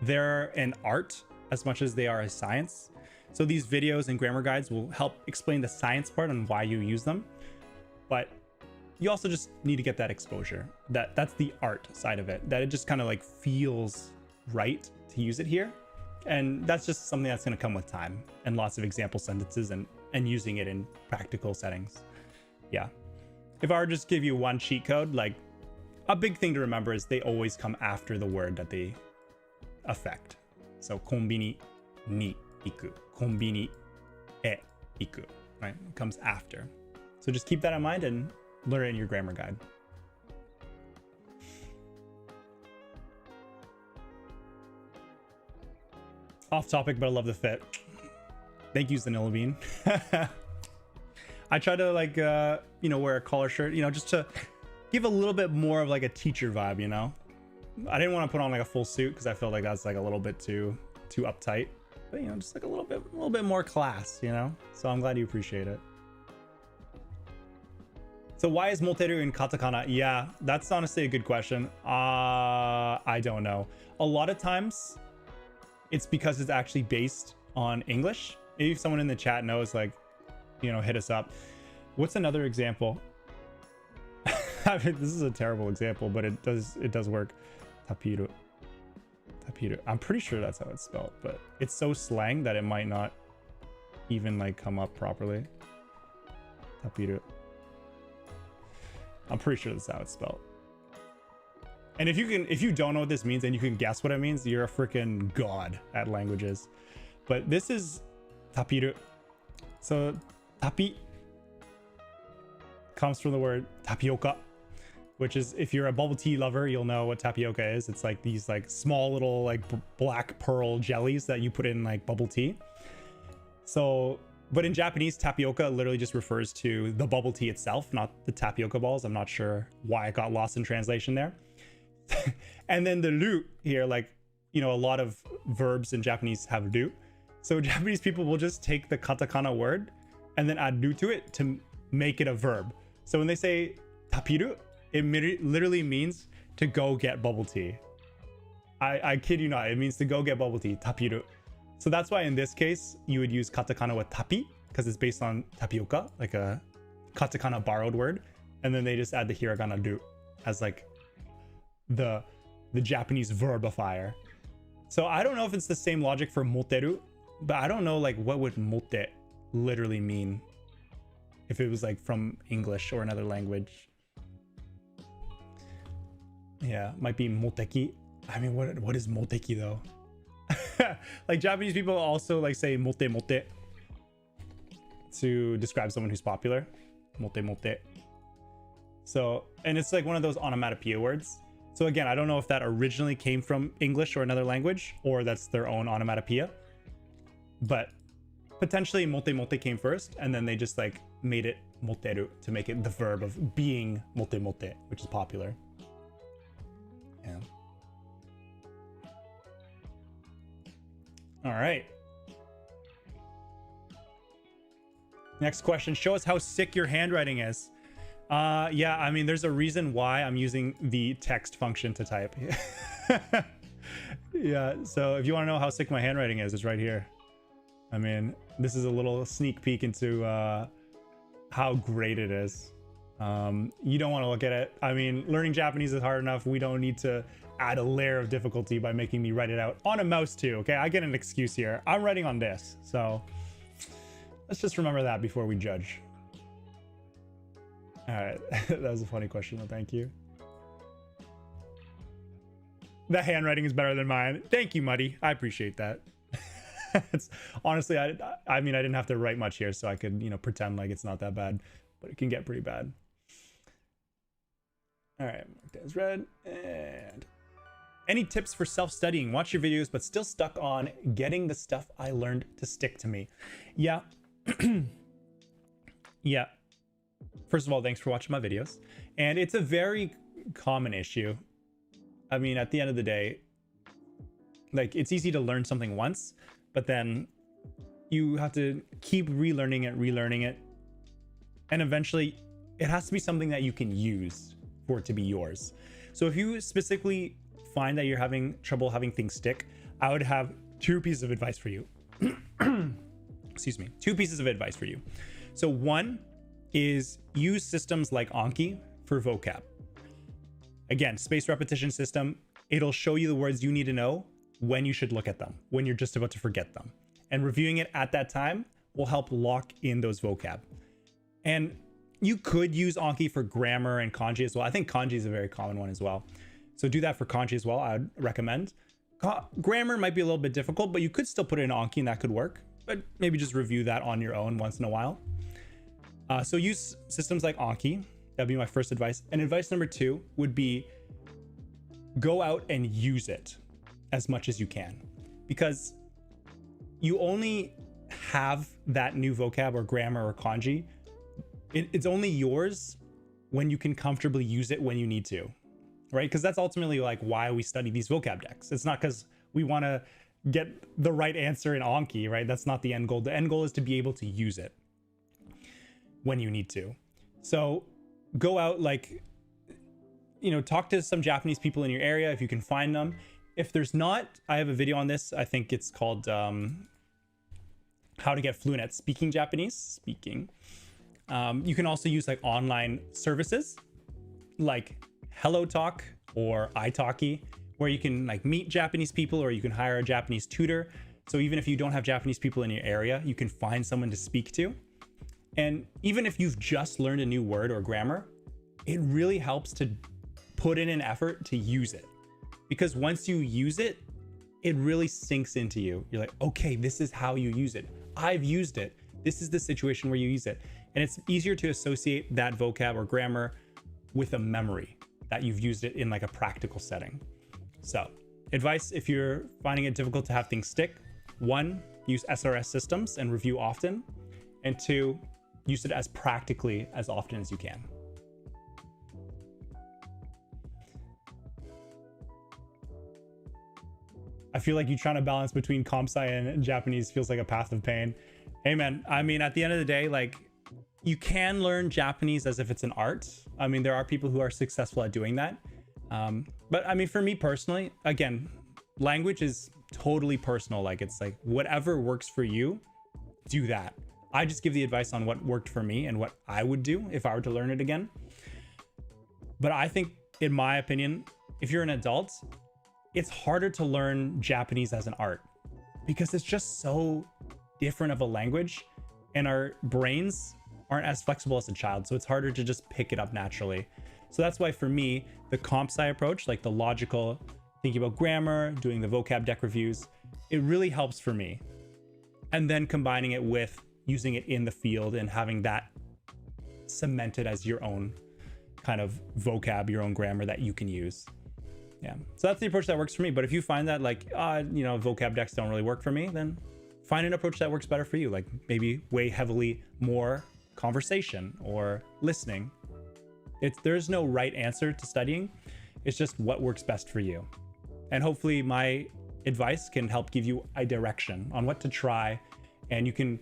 they're an art as much as they are a science. So these videos and grammar guides will help explain the science part and why you use them. But you also just need to get that exposure. That's the art side of it, that it just kind of like feels right to use it here. And that's just something that's going to come with time and lots of example sentences and using it in practical settings. Yeah. If I were to just give you one cheat code, like, a big thing to remember is they always come after the word that they affect. So konbini ni iku, konbini e iku, right? It comes after. So just keep that in mind and learn it in your grammar guide. Off topic, but I love the fit. Thank you, Zanilla Bean. I try to like, you know, wear a collar shirt, you know, just to give a little bit more of like a teacher vibe, you know? I didn't want to put on like a full suit because I felt like that's like a little bit too uptight, but you know, just like a little bit more class, you know? So I'm glad you appreciate it. So why is moteru in katakana? Yeah, that's honestly a good question. I don't know. A lot of times it's because it's actually based on English. Maybe if someone in the chat knows, like, you know, hit us up. What's another example? I mean, this is a terrible example, but it does work. Tapiru. I'm pretty sure that's how it's spelled, but it's so slang that it might not even like come up properly. Tapiru. I'm pretty sure that's how it's spelled. And if you don't know what this means and you can guess what it means, you're a freaking god at languages. But this is tapiru. So tapi comes from the word tapioca, which is, if you're a bubble tea lover, you'll know what tapioca is. It's like these like small little like black pearl jellies that you put in like bubble tea. So, but in Japanese, tapioca literally just refers to the bubble tea itself, not the tapioca balls. I'm not sure why it got lost in translation there. And then the ru here, like, you know, a lot of verbs in Japanese have ru. So Japanese people will just take the katakana word and then add ru to it to make it a verb. So when they say tapiru, it literally means to go get bubble tea. I kid you not, it means to go get bubble tea, tapiru. So that's why in this case, you would use katakana with tapi, because it's based on tapioca, like a katakana borrowed word. And then they just add the hiragana ru as like the Japanese verbifier. So I don't know if it's the same logic for moteru, but I don't know like what would mote literally mean if it was like from English or another language. Yeah, might be moteki. I mean, what is moteki though? Like Japanese people also like say mote mote to describe someone who's popular. Mote mote. So, and it's like one of those onomatopoeia words. So again, I don't know if that originally came from English or another language, or that's their own onomatopoeia. But potentially mote mote came first, and then they just like made it moteru to make it the verb of being mote mote, which is popular. Yeah. All right. Next question. Show us how sick your handwriting is. Yeah, I mean, there's a reason why I'm using the text function to type. Yeah, so if you want to know how sick my handwriting is, it's right here. I mean, this is a little sneak peek into how great it is. You don't want to look at it. I mean, learning Japanese is hard enough. We don't need to add a layer of difficulty by making me write it out on a mouse too, okay? I get an excuse here. I'm writing on this, so let's just remember that before we judge. All right, that was a funny question, though. Thank you. The handwriting is better than mine. Thank you, Muddy. I appreciate that. It's honestly, I mean, I didn't have to write much here, so I could, you know, pretend like it's not that bad, but it can get pretty bad. All right, mark that as red. And any tips for self-studying? Watch your videos, but still stuck on getting the stuff I learned to stick to me. Yeah. Yeah. First of all, thanks for watching my videos. And it's a very common issue. I mean, at the end of the day, like, it's easy to learn something once, but then you have to keep relearning it. And eventually it has to be something that you can use for it to be yours. So if you specifically find that you're having trouble having things stick, I would have two pieces of advice for you. Excuse me, two pieces of advice for you. So one is use systems like Anki for vocab. Again, spaced repetition system, it'll show you the words you need to know when you should look at them, when you're just about to forget them. And reviewing it at that time will help lock in those vocab. And you could use Anki for grammar and kanji as well. I think kanji is a very common one as well. So do that for kanji as well, I would recommend. Grammar might be a little bit difficult, but you could still put it in Anki and that could work. But maybe just review that on your own once in a while. So use systems like Anki. That'd be my first advice. And advice number two would be go out and use it as much as you can, because you only have that new vocab or grammar or kanji. It's only yours when you can comfortably use it when you need to, right? Because that's ultimately like why we study these vocab decks. It's not because we want to get the right answer in Anki, right? That's not the end goal. The end goal is to be able to use it when you need to. So go out, like, you know, talk to some Japanese people in your area if you can find them. If there's not, I have a video on this. I think it's called how to get fluent at speaking Japanese. You can also use like online services like Hello Talk or italki, where you can like meet Japanese people, or you can hire a Japanese tutor. So even if you don't have Japanese people in your area, you can find someone to speak to. And even if you've just learned a new word or grammar, it really helps to put in an effort to use it. Because once you use it, it really sinks into you. You're like, okay, this is how you use it. I've used it. This is the situation where you use it. And it's easier to associate that vocab or grammar with a memory that you've used it in like a practical setting. So advice, if you're finding it difficult to have things stick: one, use SRS systems and review often. And two, use it as practically as often as you can. I feel like you trying to balance between comp sci and Japanese feels like a path of pain. Hey man, I mean, at the end of the day, like, you can learn Japanese as if it's an art. I mean, there are people who are successful at doing that. But I mean, for me personally, again, language is totally personal. Like, it's like whatever works for you, do that. I just give the advice on what worked for me and what I would do if I were to learn it again. But I think, in my opinion, if you're an adult, it's harder to learn Japanese as an art because it's just so different of a language, and our brains aren't as flexible as a child. So it's harder to just pick it up naturally. So that's why for me, the comp sci approach, like the logical, thinking about grammar, doing the vocab deck reviews, it really helps for me. And then combining it with using it in the field and having that cemented as your own kind of vocab, your own grammar that you can use. Yeah, so that's the approach that works for me. But if you find that like, you know, vocab decks don't really work for me, then find an approach that works better for you. Like maybe weigh heavily more conversation or listening. There's no right answer to studying. It's just what works best for you. And hopefully my advice can help give you a direction on what to try. And you can,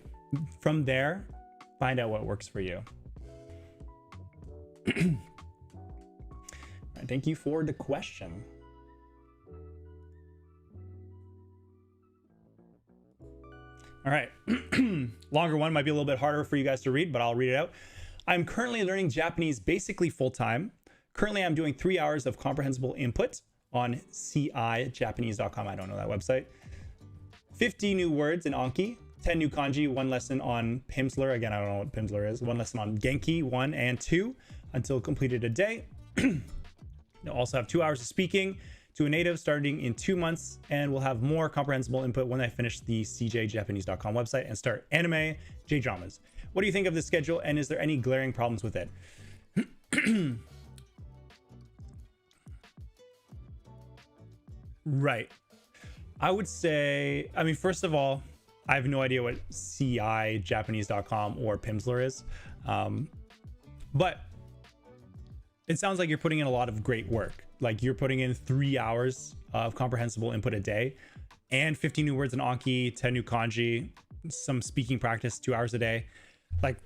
from there, find out what works for you. Thank you for the question. All right, longer one might be a little bit harder for you guys to read, but I'll read it out. I'm currently learning Japanese basically full-time. Currently, I'm doing 3 hours of comprehensible input on cijapanese.com. I don't know that website. 50 new words in Anki, 10 new kanji, 1 lesson on Pimsleur. Again, I don't know what Pimsleur is. 1 lesson on Genki, 1 and 2 until completed a day. You'll also have 2 hours of speaking to a native starting in 2 months, and we'll have more comprehensible input when I finish the cjjapanese.com website and start anime J-dramas. What do you think of this schedule, and is there any glaring problems with it? Right. I would say, I mean, first of all, I have no idea what cijapanese.com or Pimsleur is. But it sounds like you're putting in a lot of great work. Like you're putting in 3 hours of comprehensible input a day and 50 new words in Anki, 10 new kanji, some speaking practice, 2 hours a day. Like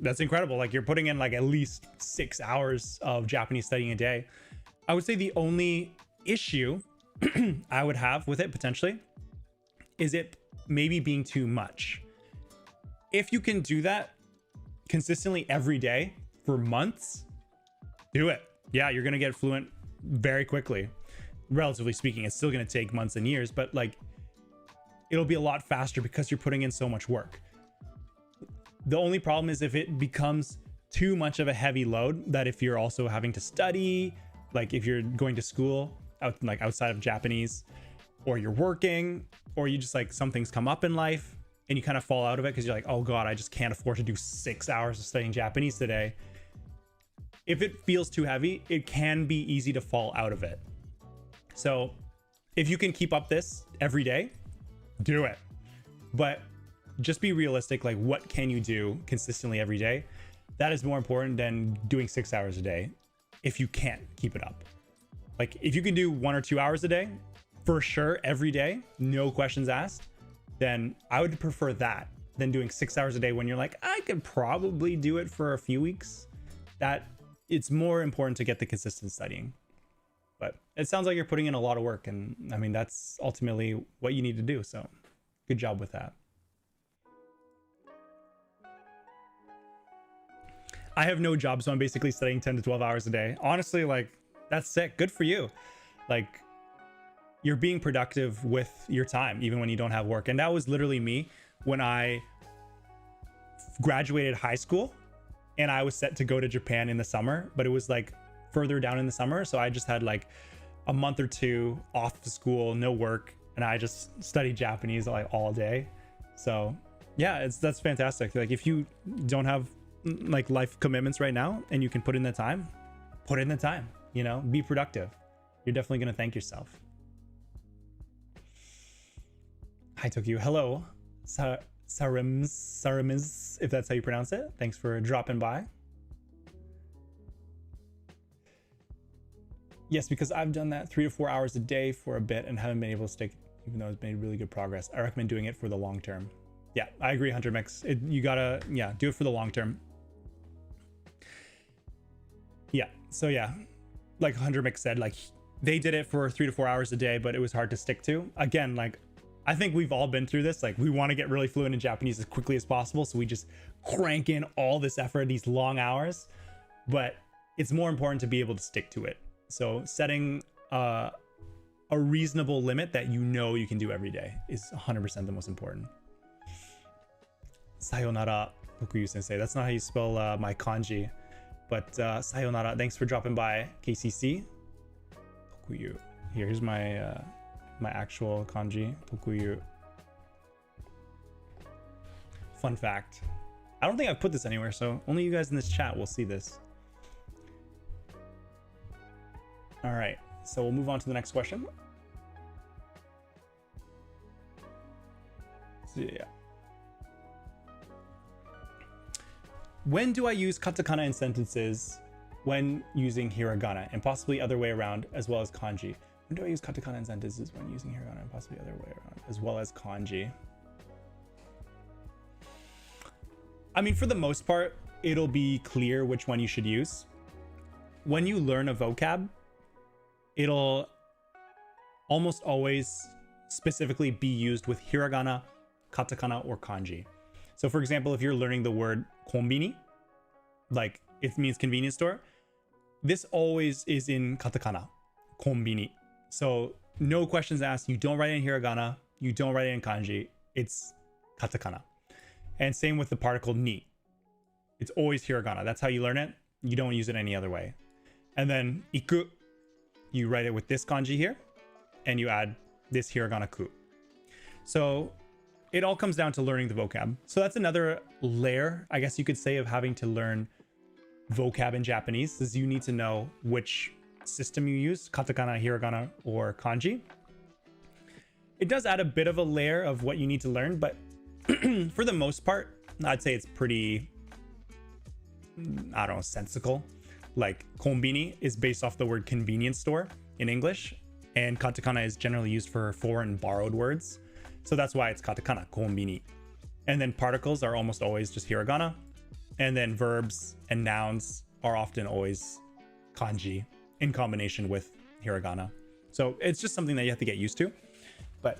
that's incredible. Like you're putting in like at least 6 hours of Japanese studying a day. I would say the only issue I would have with it potentially is it maybe being too much. If you can do that consistently every day for months, do it. Yeah, you're gonna get fluent very quickly. Relatively speaking, it's still gonna take months and years, but like it'll be a lot faster because you're putting in so much work. The only problem is if it becomes too much of a heavy load, that if you're also having to study, like if you're going to school outside of Japanese, or you're working, or you just like something's come up in life and you kind of fall out of it because you're like, oh God, I just can't afford to do 6 hours of studying Japanese today. If it feels too heavy, it can be easy to fall out of it. So if you can keep up this every day, do it. But just be realistic. Like, what can you do consistently every day? That is more important than doing 6 hours a day if you can't keep it up. Like if you can do 1 or 2 hours a day for sure every day, no questions asked, then I would prefer that than doing 6 hours a day when you're like, I could probably do it for a few weeks. That it's more important to get the consistent studying. But it sounds like you're putting in a lot of work, and I mean that's ultimately what you need to do, so good job with that. I have no job, so I'm basically studying 10 to 12 hours a day. Honestly, like, that's sick. Good for you. Like, you're being productive with your time, even when you don't have work. And that was literally me when I graduated high school and I was set to go to Japan in the summer, but it was like further down in the summer. So I just had like a month or two off of school, no work, and I just studied Japanese like all day. So yeah, that's fantastic. Like if you don't have like life commitments right now and you can put in the time, put in the time, you know, be productive. You're definitely going to thank yourself. Hi Tokuyuu. Hello Sarims, if that's how you pronounce it. Thanks for dropping by. Yes, because I've done that 3 to 4 hours a day for a bit and haven't been able to stick, even though it's made really good progress. I recommend doing it for the long term. Yeah, I agree, Hunter Mix. You gotta, yeah, do it for the long term. Yeah, so yeah, like Hunter Mix said, like they did it for 3 to 4 hours a day, but it was hard to stick to. Again, like I think we've all been through this. Like we want to get really fluent in Japanese as quickly as possible, so we just crank in all this effort, these long hours, but it's more important to be able to stick to it. So setting a reasonable limit that you know you can do every day is 100% the most important. Sayonara, Tokuyuu sensei. That's not how you spell my kanji, but sayonara. Thanks for dropping by, KCC. Tokuyuu. Here's my my actual kanji. Tokuyuu. Fun fact. I don't think I've put this anywhere, so only you guys in this chat will see this. All right, so we'll move on to the next question. So, yeah. When do I use katakana in sentences when using hiragana, and possibly other way around, as well as kanji? When do I use katakana in sentences when using hiragana, and possibly other way around, as well as kanji? I mean, for the most part, it'll be clear which one you should use. When you learn a vocab, it'll almost always specifically be used with hiragana, katakana, or kanji. So for example, if you're learning the word konbini, like it means convenience store, this always is in katakana, konbini. So no questions asked. You don't write it in hiragana, you don't write it in kanji, it's katakana. And same with the particle ni. It's always hiragana. That's how you learn it. You don't use it any other way. And then iku, you write it with this kanji here, and you add this hiragana ku. So it all comes down to learning the vocab. So that's another layer, I guess you could say, of having to learn vocab in Japanese, is you need to know which system you use, katakana, hiragana, or kanji. It does add a bit of a layer of what you need to learn, but for the most part, I'd say it's pretty, I don't know, sensical. Like konbini is based off the word convenience store in English, and katakana is generally used for foreign borrowed words. So that's why it's katakana, konbini. And then particles are almost always just hiragana. And then verbs and nouns are often always kanji in combination with hiragana. So it's just something that you have to get used to. But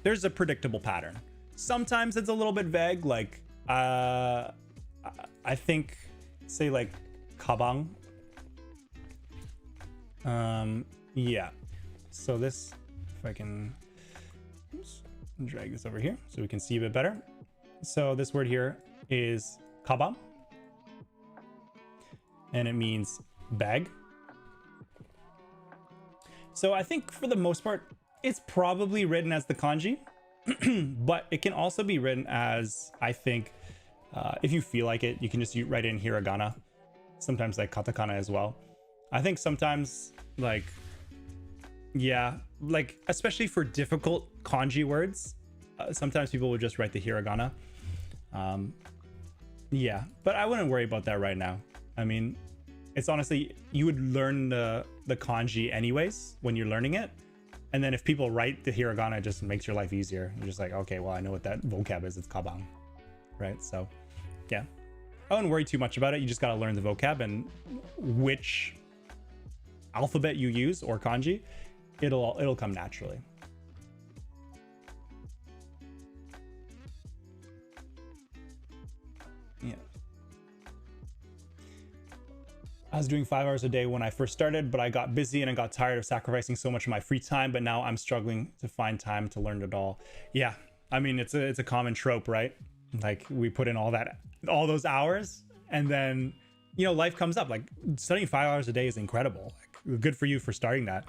there's a predictable pattern. Sometimes it's a little bit vague, like I think, say like kabang. Yeah. So this, if I can drag this over here so we can see a bit better. So this word here is kabang, and it means bag. So I think for the most part, it's probably written as the kanji, but it can also be written as, I think, if you feel like it, you can just write in hiragana, sometimes like katakana as well. I think sometimes, like, yeah, like especially for difficult kanji words, sometimes people will just write the hiragana. Yeah, but I wouldn't worry about that right now. I mean, it's honestly, you would learn the kanji anyways when you're learning it. And then if people write the hiragana, it just makes your life easier. You're just like, okay, well, I know what that vocab is. It's kabang, right? So yeah, I wouldn't worry too much about it. You just got to learn the vocab and which alphabet you use or kanji, it'll come naturally. Yeah. I was doing 5 hours a day when I first started, but I got busy and I got tired of sacrificing so much of my free time, but now I'm struggling to find time to learn it all. Yeah, I mean, it's a common trope, right? Like we put in all those hours, and then, you know, life comes up. Like studying 5 hours a day is incredible. Like, good for you for starting that.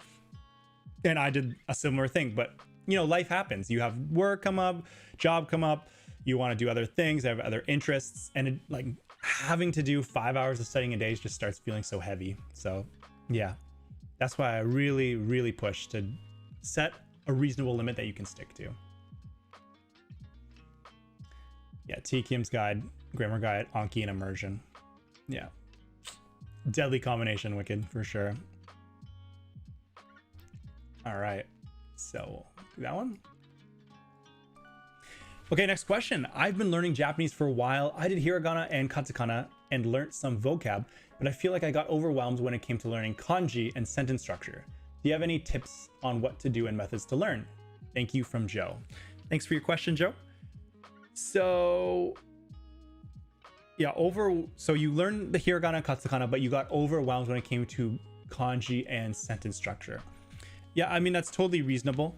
And I did a similar thing, but you know, life happens. You have work come up, job come up, you want to do other things, have other interests, and it, like having to do 5 hours of studying a day just starts feeling so heavy. So yeah, that's why I really, really push to set a reasonable limit that you can stick to. Yeah, T. Kim's guide, grammar guide, Anki, and immersion. Yeah, deadly combination, Wicked, for sure. All right, so that one. Okay, next question. I've been learning Japanese for a while. I did hiragana and katakana and learned some vocab, but I feel like I got overwhelmed when it came to learning kanji and sentence structure. Do you have any tips on what to do and methods to learn? Thank you, from Joe. Thanks for your question, Joe. So yeah, so you learned the hiragana and katakana, but you got overwhelmed when it came to kanji and sentence structure. Yeah, I mean, that's totally reasonable.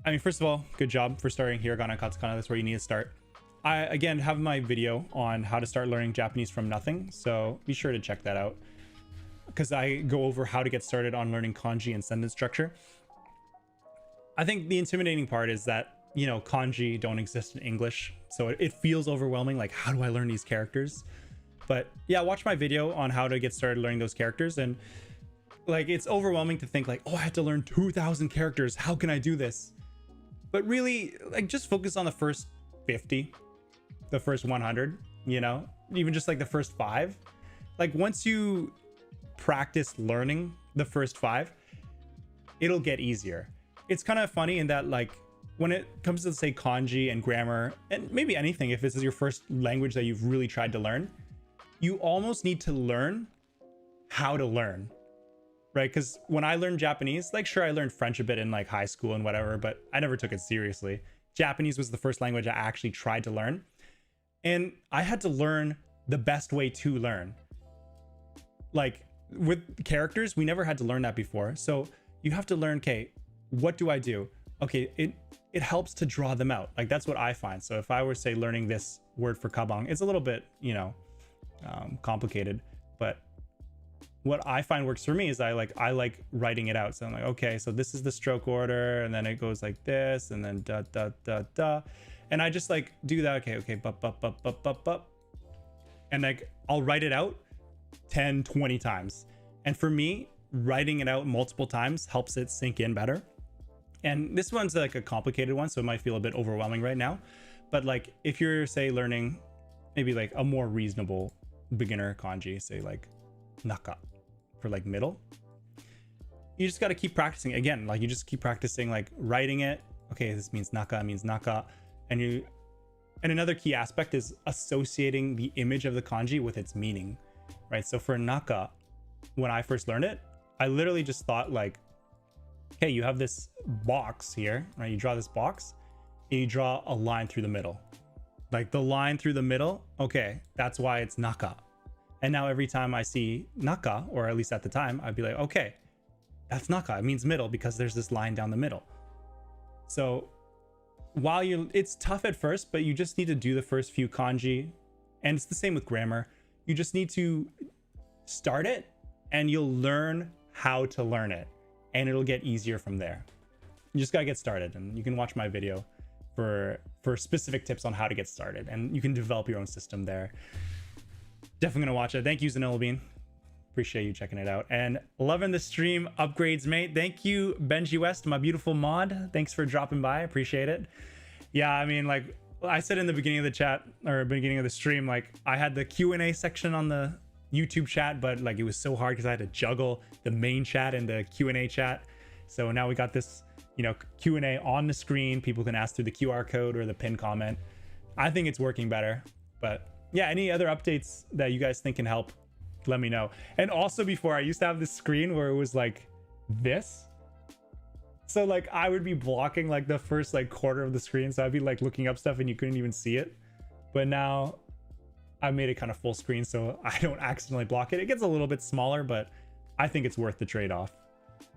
I mean, first of all, good job for starting hiragana and katakana. That's where you need to start. I, again, have my video on how to start learning Japanese from nothing, so be sure to check that out, because I go over how to get started on learning kanji and sentence structure. I think the intimidating part is that, you know, kanji don't exist in English, so it feels overwhelming, like, how do I learn these characters? But yeah, watch my video on how to get started learning those characters, and like, it's overwhelming to think like, oh, I have to learn 2,000 characters. How can I do this? But really, like, just focus on the first 50, the first 100, you know, even just like the first 5. Like, once you practice learning the first 5, it'll get easier. It's kind of funny in that, like, when it comes to, say, kanji and grammar, and maybe anything, if this is your first language that you've really tried to learn, you almost need to learn how to learn. Right? Because when I learned Japanese, like, sure, I learned French a bit in like high school and whatever, but I never took it seriously. Japanese was the first language I actually tried to learn. And I had to learn the best way to learn. Like with characters, we never had to learn that before. So you have to learn, okay, what do I do? Okay, it helps to draw them out. Like, that's what I find. So if I were, say, learning this word for kabang, it's a little bit, you know, complicated, but what I find works for me is I like writing it out. So I'm like, okay, so this is the stroke order, and then it goes like this, and then da da da da, and I just like do that. Okay, bup bup bup bup bup bup, and like I'll write it out 10, 20 times. And for me, writing it out multiple times helps it sink in better. And this one's like a complicated one, so it might feel a bit overwhelming right now. But like, if you're, say, learning maybe like a more reasonable beginner kanji, say like naka, for like middle, you just got to keep practicing. Again, like, you just keep practicing, like writing it. Okay, this means naka, and you And another key aspect is associating the image of the kanji with its meaning, right? So for naka, when I first learned it, I literally just thought like, okay, you have this box here, right? You draw this box and you draw a line through the middle. Like the line through the middle, okay, that's why it's naka. And now every time I see naka, or at least at the time, I'd be like, okay, that's naka. It means middle because there's this line down the middle. So while it's tough at first, but you just need to do the first few kanji, and it's the same with grammar. You just need to start it and you'll learn how to learn it, and it'll get easier from there. You just gotta get started, and you can watch my video for specific tips on how to get started, and you can develop your own system there. Definitely gonna watch it. Thank you, Zanilla Bean. Appreciate you checking it out, and loving the stream upgrades, mate. Thank you, Benji West, my beautiful mod. Thanks for dropping by. Appreciate it. Yeah, I mean, like I said in the beginning of the chat, or beginning of the stream, like I had the Q&A section on the YouTube chat, but like it was so hard because I had to juggle the main chat and the Q&A chat. So now we got this, you know, Q&A on the screen. People can ask through the QR code or the pin comment. I think it's working better. But yeah, any other updates that you guys think can help, let me know. And also, before, I used to have this screen where it was like this. So like I would be blocking like the first like quarter of the screen, so I'd be like looking up stuff and you couldn't even see it. But now I made it kind of full screen so I don't accidentally block it. It gets a little bit smaller, but I think it's worth the trade-off.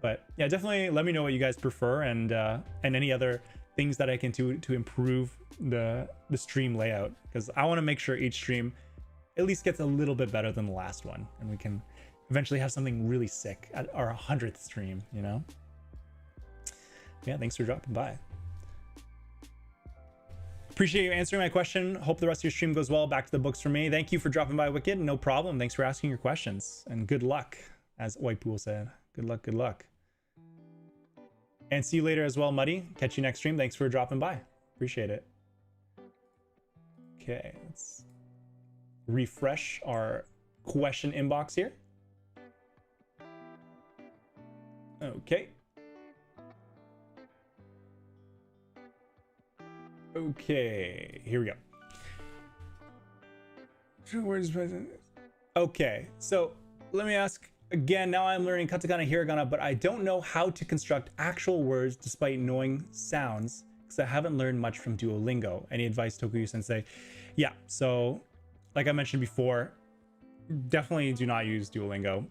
But yeah, definitely let me know what you guys prefer, and any other things that I can do to improve the stream layout, because I want to make sure each stream at least gets a little bit better than the last one, and we can eventually have something really sick at our 100th stream, you know? Yeah, thanks for dropping by. Appreciate you answering my question. Hope the rest of your stream goes well. Back to the books for me. Thank you for dropping by, Wicked. No problem. Thanks for asking your questions, and good luck, as Whitepool said. Good luck, good luck. And see you later as well, Muddy. Catch you next stream. Thanks for dropping by. Appreciate it. Okay, let's refresh our question inbox here. Okay. Okay, here we go. Okay, so let me ask again. Now I'm learning katakana, hiragana, but I don't know how to construct actual words despite knowing sounds, because I haven't learned much from Duolingo. Any advice, Tokuyuu sensei? Yeah, so like I mentioned before, definitely do not use Duolingo.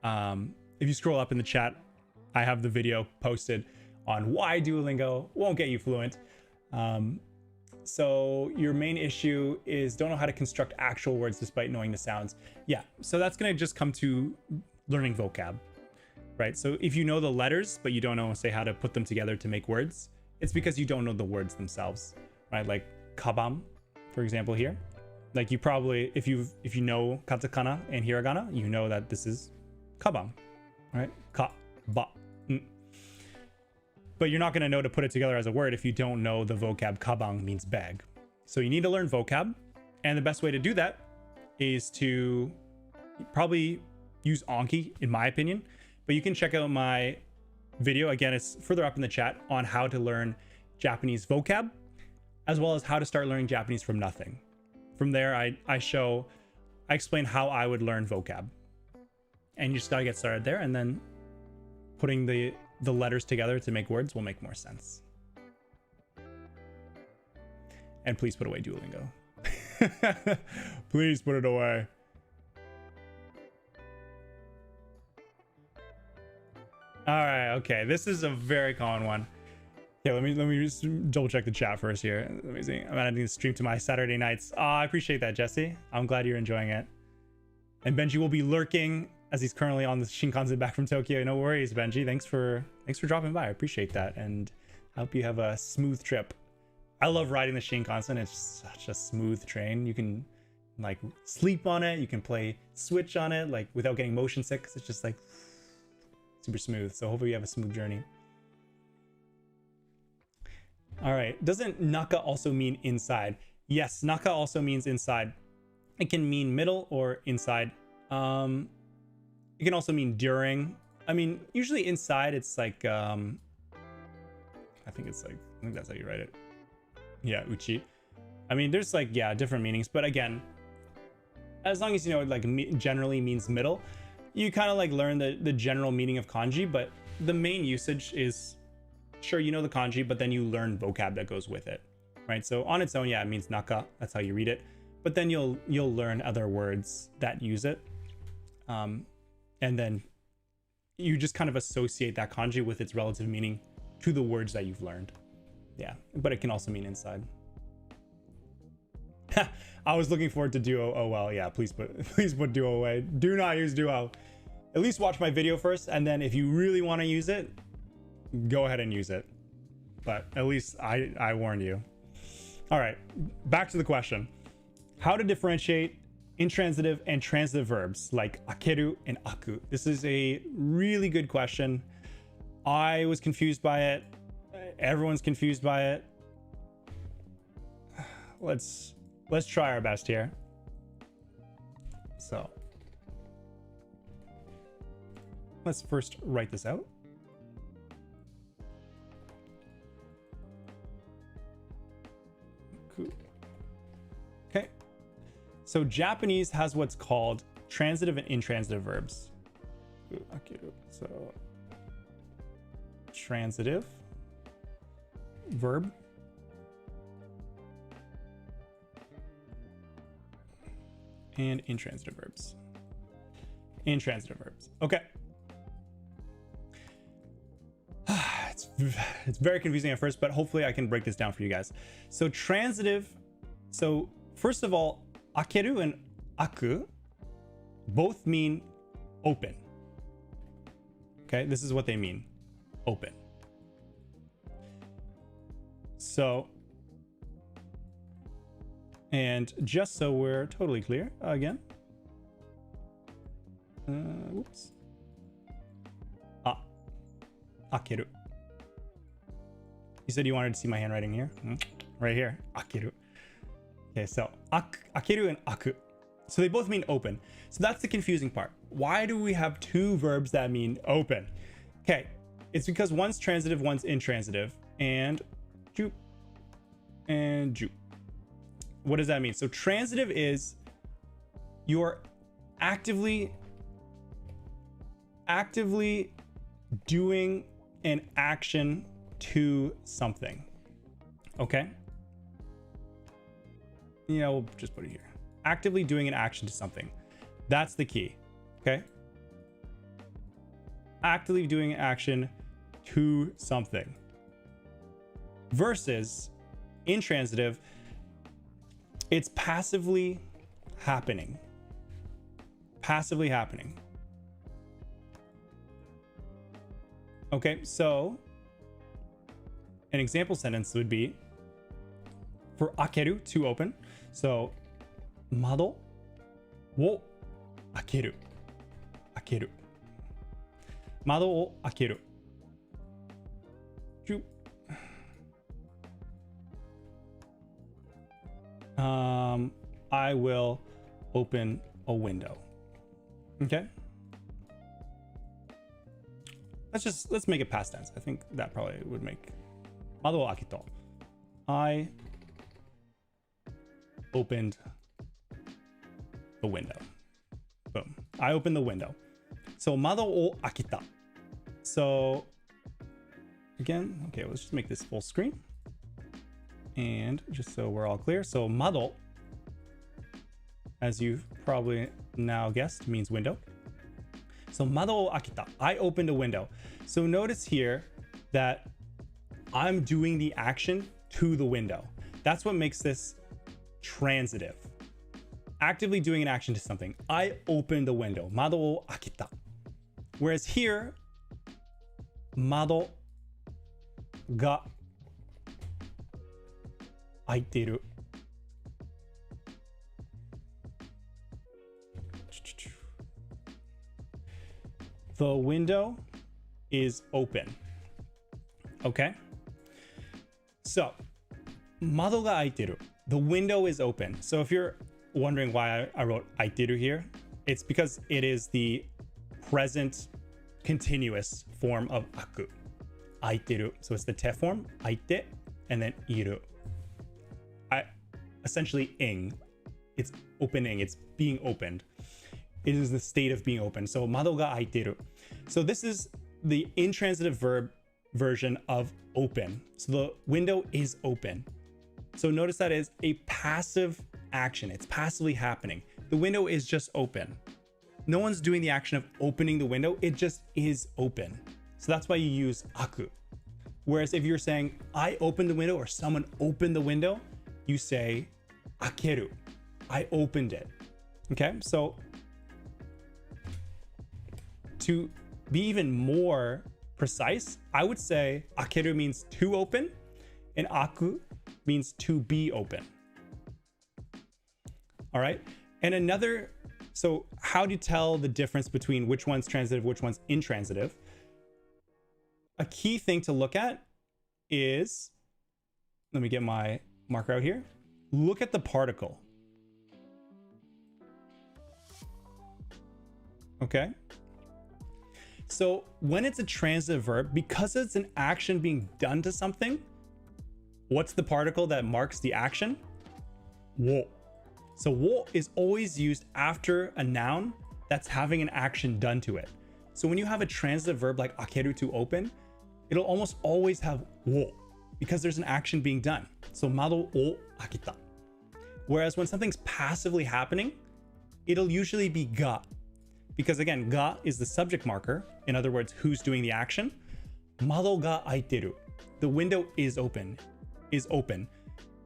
If you scroll up in the chat, I have the video posted on why Duolingo won't get you fluent. So your main issue is don't know how to construct actual words despite knowing the sounds. Yeah, so that's gonna just come to learning vocab, right? So if you know the letters but you don't know, say, how to put them together to make words, it's because you don't know the words themselves, right? Like kabam, for example, here. Like you probably, if you know katakana and hiragana, you know that this is kabam, right? Ka, ba. But you're not going to know to put it together as a word if you don't know the vocab kabang means bag. So you need to learn vocab. And the best way to do that is to probably use Anki, in my opinion. But you can check out my video. Again, it's further up in the chat on how to learn Japanese vocab, as well as how to start learning Japanese from nothing. From there, I explain how I would learn vocab. And you just got to get started there, and then putting the letters together to make words will make more sense. And please put away Duolingo. Please put it away. All right, okay. This is a very common one. Yeah, let me just double check the chat first here. Let me see. I'm adding the stream to my Saturday nights. I appreciate that, Jesse. I'm glad you're enjoying it. And Benji will be lurking as he's currently on the Shinkansen back from Tokyo. No worries, Benji. Thanks for dropping by. I appreciate that, and I hope you have a smooth trip. I love riding the Shinkansen. It's such a smooth train. You can like sleep on it. You can play Switch on it like without getting motion sick, 'cause it's just like super smooth. So hopefully you have a smooth journey. All right. Doesn't naka also mean inside? Yes, naka also means inside. It can mean middle or inside. It can also mean during. I mean, usually inside it's like I think that's how you write it. Yeah, uchi. I mean, there's like, yeah, different meanings, but again, as long as you know it like generally means middle, you kind of like learn the general meaning of kanji, but the main usage is, sure, you know the kanji, but then you learn vocab that goes with it, right? So on its own, yeah, it means naka, that's how you read it, but then you'll learn other words that use it, and then you just kind of associate that kanji with its relative meaning to the words that you've learned. Yeah, but it can also mean inside. I was looking forward to Duo. Oh well, yeah, please put Duo away. Do not use Duo. At least watch my video first, and then if you really want to use it, go ahead and use it. But at least I warned you. All right, back to the question. How to differentiate intransitive and transitive verbs like akeru and aku. This is a really good question. I was confused by it. Everyone's confused by it. Let's try our best here. So let's first write this out. Cool. Okay. So Japanese has what's called transitive and intransitive verbs. So transitive verb and intransitive verbs. Intransitive verbs. Okay. It's very confusing at first, but hopefully I can break this down for you guys. So transitive. So first of all, akeru and aku both mean open. Okay, this is what they mean. Open. So, and just so we're totally clear, again. Whoops. Akeru. You said you wanted to see my handwriting here? Right here. Akeru. Okay, so akeru and aku. So they both mean open. So that's the confusing part. Why do we have two verbs that mean open? Okay, it's because one's transitive, one's intransitive. And ju and ju. What does that mean? So transitive is you're actively doing an action to something. Okay? Yeah, we'll just put it here. Actively doing an action to something. That's the key. Okay? Actively doing an action to something. Versus intransitive, it's passively happening. Passively happening. Okay, so an example sentence would be for akeru, to open. So mado wo akeru. Akeru. Mado wo akeru. I will open a window. Okay. Let's make it past tense. I think that probably would make mado wo akito. I opened the window. Boom. I opened the window. So mado wo akita. So again, okay, let's just make this full screen. And just so we're all clear, so mado, as you've probably now guessed, means window. So mado wo akita, I opened a window. So notice here that I'm doing the action to the window. That's what makes this transitive. Actively doing an action to something. I opened the window. Mado wo akita. Whereas here, mado ga aiteru. The window is open. Okay? So, mado ga aiteru. The window is open. So if you're wondering why I wrote aiteru here, it's because it is the present continuous form of aku. Aiteru. So it's the te form, aite, and then iru. essentially ing. It's opening, it's being opened. It is the state of being open. So, 窓が開いてる. So this is the intransitive verb version of open. So the window is open. So notice that is a passive action. It's passively happening. The window is just open. No one's doing the action of opening the window. It just is open. So that's why you use aku. Whereas if you're saying, I opened the window or someone opened the window, you say, akeru. I opened it. Okay, so to be even more precise, I would say akeru means to open and aku means to be open. All right, and another, so how do you tell the difference between which one's transitive, which one's intransitive? A key thing to look at is, let me get my marker out here. Look at the particle. Okay. So when it's a transitive verb, because it's an action being done to something, what's the particle that marks the action? Wo. So wo is always used after a noun that's having an action done to it. So when you have a transitive verb like akeru, to open, it'll almost always have wo because there's an action being done. So mado o akita. Whereas when something's passively happening, it'll usually be ga. Because again, ga is the subject marker. In other words, who's doing the action? Mado ga aiteru. The window is open.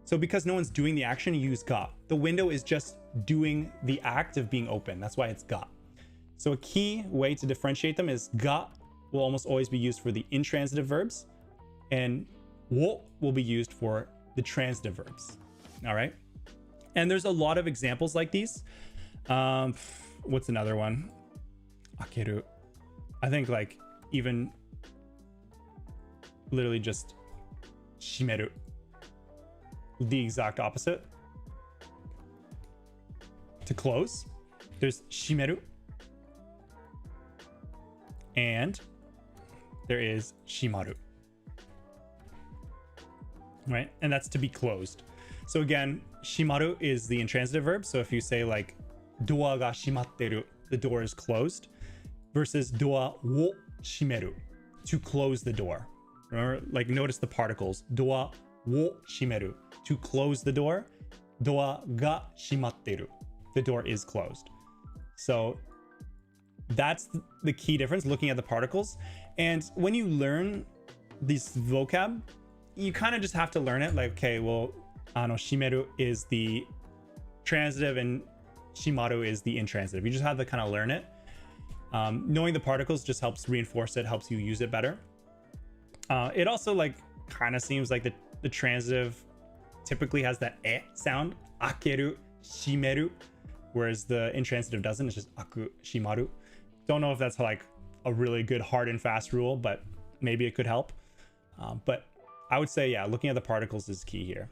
So because no one's doing the action, you use ga. The window is just doing the act of being open. That's why it's ga. So a key way to differentiate them is ga will almost always be used for the intransitive verbs, and wo will be used for the transitive verbs. All right. And there's a lot of examples like these. What's another one? Akeru. I think like even literally just shimeru. The exact opposite. To close, there's shimeru. And there is shimaru. Right? And that's to be closed. So again, shimaru is the intransitive verb. So if you say like doa ga shimatteru, the door is closed, versus doa wo shimeru, to close the door. Remember, like notice the particles. Doa wo shimeru, to close the door. Doa ga shimatteru, the door is closed. So that's the key difference, looking at the particles. And when you learn this vocab, you kind of just have to learn it like, okay, well, shimeru is the transitive and shimaru is the intransitive. You just have to kind of learn it. Knowing the particles just helps reinforce it, helps you use it better. It also like kind of seems like the transitive typically has that e sound, akeru, shimeru, whereas the intransitive doesn't. It's just aku, shimaru. Don't know if that's like a really good hard and fast rule, but maybe it could help. But I would say, yeah, looking at the particles is key here.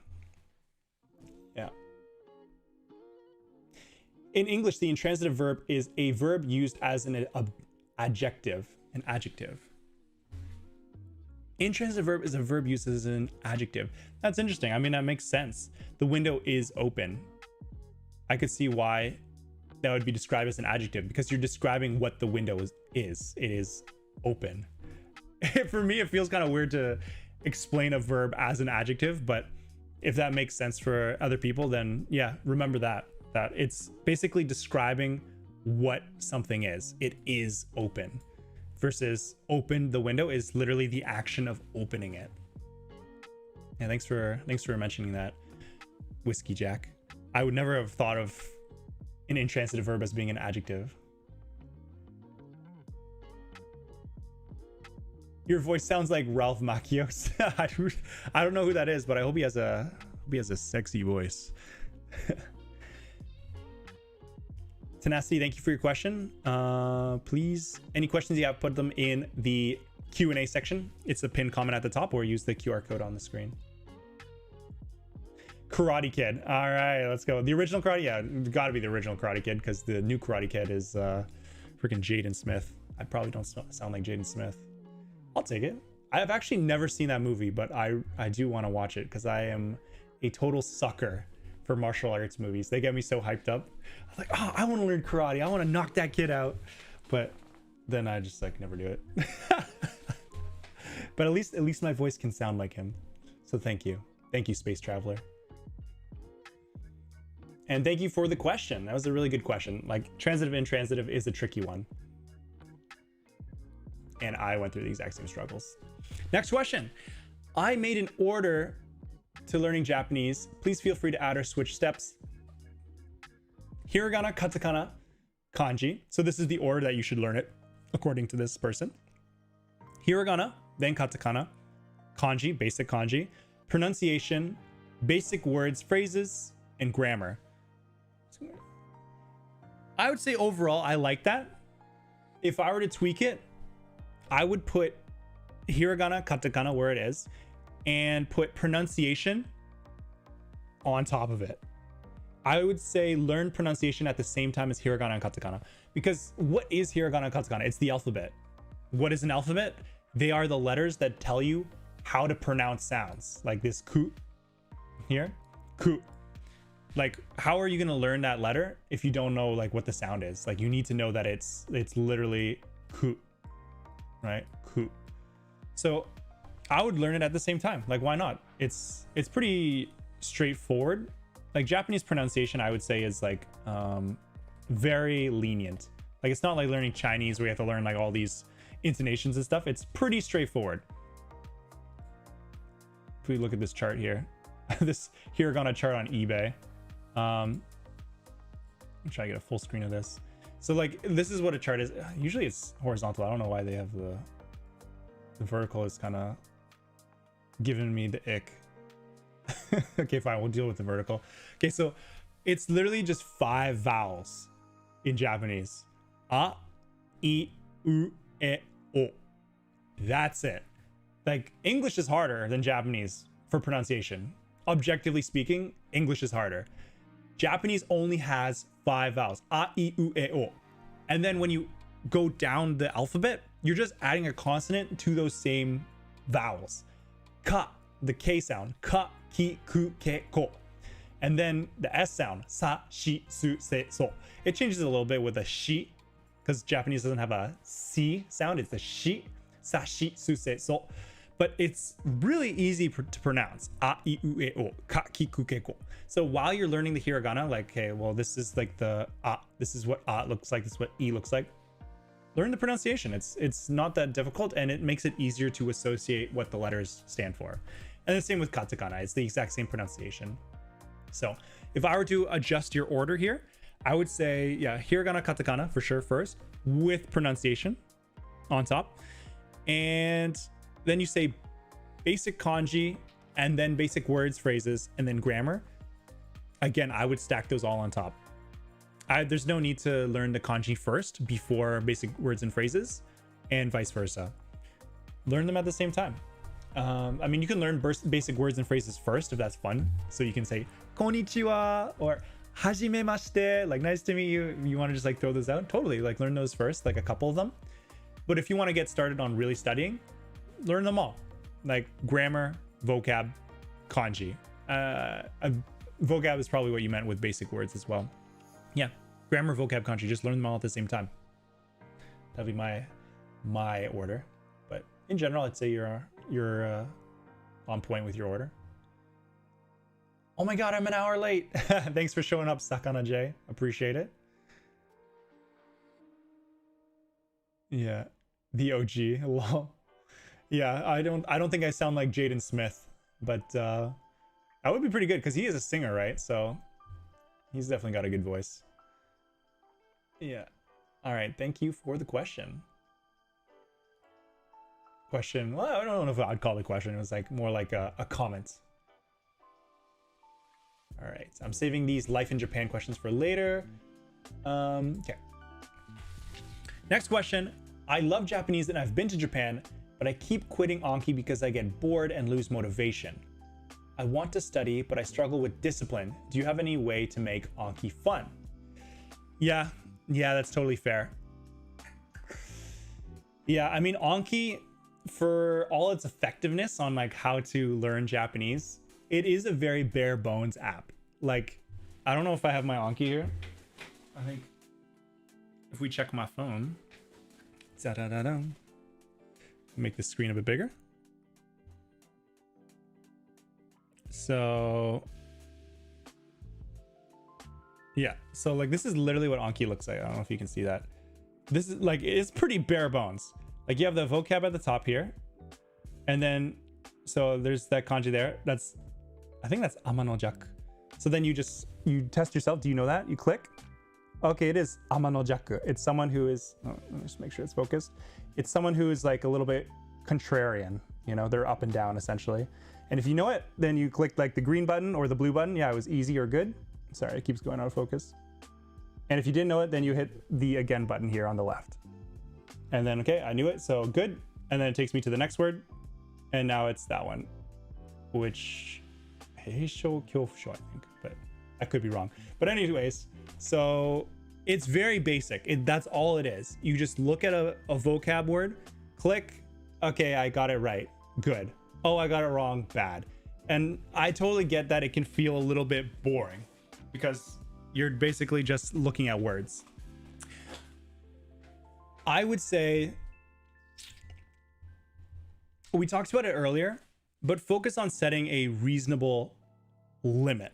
Yeah. In English, the intransitive verb is a verb used as an adjective, an adjective. Intransitive verb is a verb used as an adjective. That's interesting. I mean, that makes sense. The window is open. I could see why that would be described as an adjective, because you're describing what the window is. It is open. For me, it feels kind of weird to explain a verb as an adjective, but if that makes sense for other people, then yeah, remember that it's basically describing what something is. It is open, versus open the window is literally the action of opening it. Yeah, thanks for mentioning that, Whiskey Jack. I would never have thought of an intransitive verb as being an adjective. Your voice sounds like Ralph Macchios. I don't know who that is, but I hope he has a sexy voice. Tenacity, thank you for your question. Please, any questions you have, put them in the Q&A section. It's a pinned comment at the top, or use the QR code on the screen. Karate Kid. All right, let's go. The original Karate, yeah, gotta be the original Karate Kid, because the new Karate Kid is freaking Jaden Smith. I probably don't sound like Jaden Smith. I'll take it. I have actually never seen that movie, but I do want to watch it, because I am a total sucker for martial arts movies. They get me so hyped up. I'm like, oh, I want to learn karate. I want to knock that kid out. But then I just like never do it. But at least my voice can sound like him. So thank you. Thank you, Space Traveler. And thank you for the question. That was a really good question. Like transitive, intransitive is a tricky one. And I went through the exact same struggles. Next question. I made an order to learning Japanese. Please feel free to add or switch steps. Hiragana, katakana, kanji. So this is the order that you should learn it, according to this person. Hiragana, then katakana, kanji, basic kanji, pronunciation, basic words, phrases, and grammar. I would say overall, I like that. If I were to tweak it, I would put hiragana, katakana where it is, and put pronunciation on top of it. I would say learn pronunciation at the same time as hiragana and katakana. Because what is hiragana and katakana? It's the alphabet. What is an alphabet? They are the letters that tell you how to pronounce sounds. Like this ku here, ku. Like, how are you gonna learn that letter if you don't know like what the sound is? Like, you need to know that it's literally ku, right? Ku. So I would learn it at the same time. Like, why not? It's pretty straightforward. Like Japanese pronunciation, I would say is like very lenient. Like, it's not like learning Chinese where you have to learn like all these intonations and stuff. It's pretty straightforward. If we look at this chart here, this hiragana chart on eBay. I'm trying to get a full screen of this. So like, this is what a chart is. Usually it's horizontal. I don't know why they have the vertical is kind of giving me the ick. Okay, fine, we'll deal with the vertical. Okay, so it's literally just 5 vowels in Japanese. A, I, U, E, O. That's it. Like, English is harder than Japanese for pronunciation. Objectively speaking, English is harder. Japanese only has 5 vowels. A, I, U, E, O. And then when you go down the alphabet, you're just adding a consonant to those same vowels. Ka, the K sound. Ka, ki, ku, ke, ko. And then the S sound. Sa, shi, su, se, so. It changes a little bit with the shi, because Japanese doesn't have a C sound. It's the shi. Sa, shi, su, se, so. But it's really easy to pronounce. A, I, U, E, O. Ka, ki, ku, ke, ko. So while you're learning the hiragana, like, okay, well, this is like the A. This is what A looks like. This is what I looks like. Learn the pronunciation. It's not that difficult, and it makes it easier to associate what the letters stand for. And the same with katakana. It's the exact same pronunciation. So if I were to adjust your order here, I would say, yeah, hiragana, katakana for sure first, with pronunciation on top. And then you say basic kanji, and then basic words, phrases, and then grammar. Again, I would stack those all on top. There's no need to learn the kanji first before basic words and phrases, and vice versa. Learn them at the same time. I mean, you can learn basic words and phrases first if that's fun. So you can say konnichiwa or hajimemashite, like nice to meet you. You want to just like throw those out? Totally, like learn those first, like a couple of them. But if you want to get started on really studying, learn them all. Like grammar, vocab, kanji. Vocab is probably what you meant with basic words as well. Yeah, grammar, vocab, kanji, just learn them all at the same time. That'd be my order. But in general, I'd say you're on point with your order. Oh my god, I'm an hour late. Thanks for showing up, Sakana J. Appreciate it. Yeah, the OG. Lol. Yeah, I don't think I sound like Jaden Smith, but that would be pretty good because he is a singer, right? So he's definitely got a good voice. Yeah. All right. Thank you for the question. Well, I don't know if I'd call it a question. It was like more like a comment. All right. I'm saving these life in Japan questions for later. Okay. Next question. I love Japanese and I've been to Japan, but I keep quitting Anki because I get bored and lose motivation. I want to study, but I struggle with discipline. Do you have any way to make Anki fun? Yeah, that's totally fair. Yeah, I mean, Anki, for all its effectiveness on like how to learn Japanese, it is a very bare bones app. like, I don't know if I have my Anki here. I think if we check my phone, make the screen a bit bigger. So yeah, so like this is literally what Anki looks like. I don't know if you can see that. This is like, it's pretty bare bones. Like you have the vocab at the top here, and then so there's that kanji there. That's, I think that's amanojaku. So then you test yourself. Do you know that? You click. Okay, it is amanojaku. It's someone who is, let me just make sure it's focused. It's someone who is like a little bit contrarian, you know, they're up and down essentially. And if you know it, then you click like the green button or the blue button. Yeah, it was easy or good. Sorry, it keeps going out of focus. And if you didn't know it, then you hit the again button here on the left. And then, okay, I knew it, so good. And then it takes me to the next word. And now it's that one, which, heisho kyofusho, I think, but I could be wrong. But anyways, so it's very basic. That's all it is. You just look at a vocab word, click, okay, I got it right, good. Oh, I got it wrong, bad. And I totally get that it can feel a little bit boring because you're basically just looking at words. I would say, we talked about it earlier, but focus on setting a reasonable limit.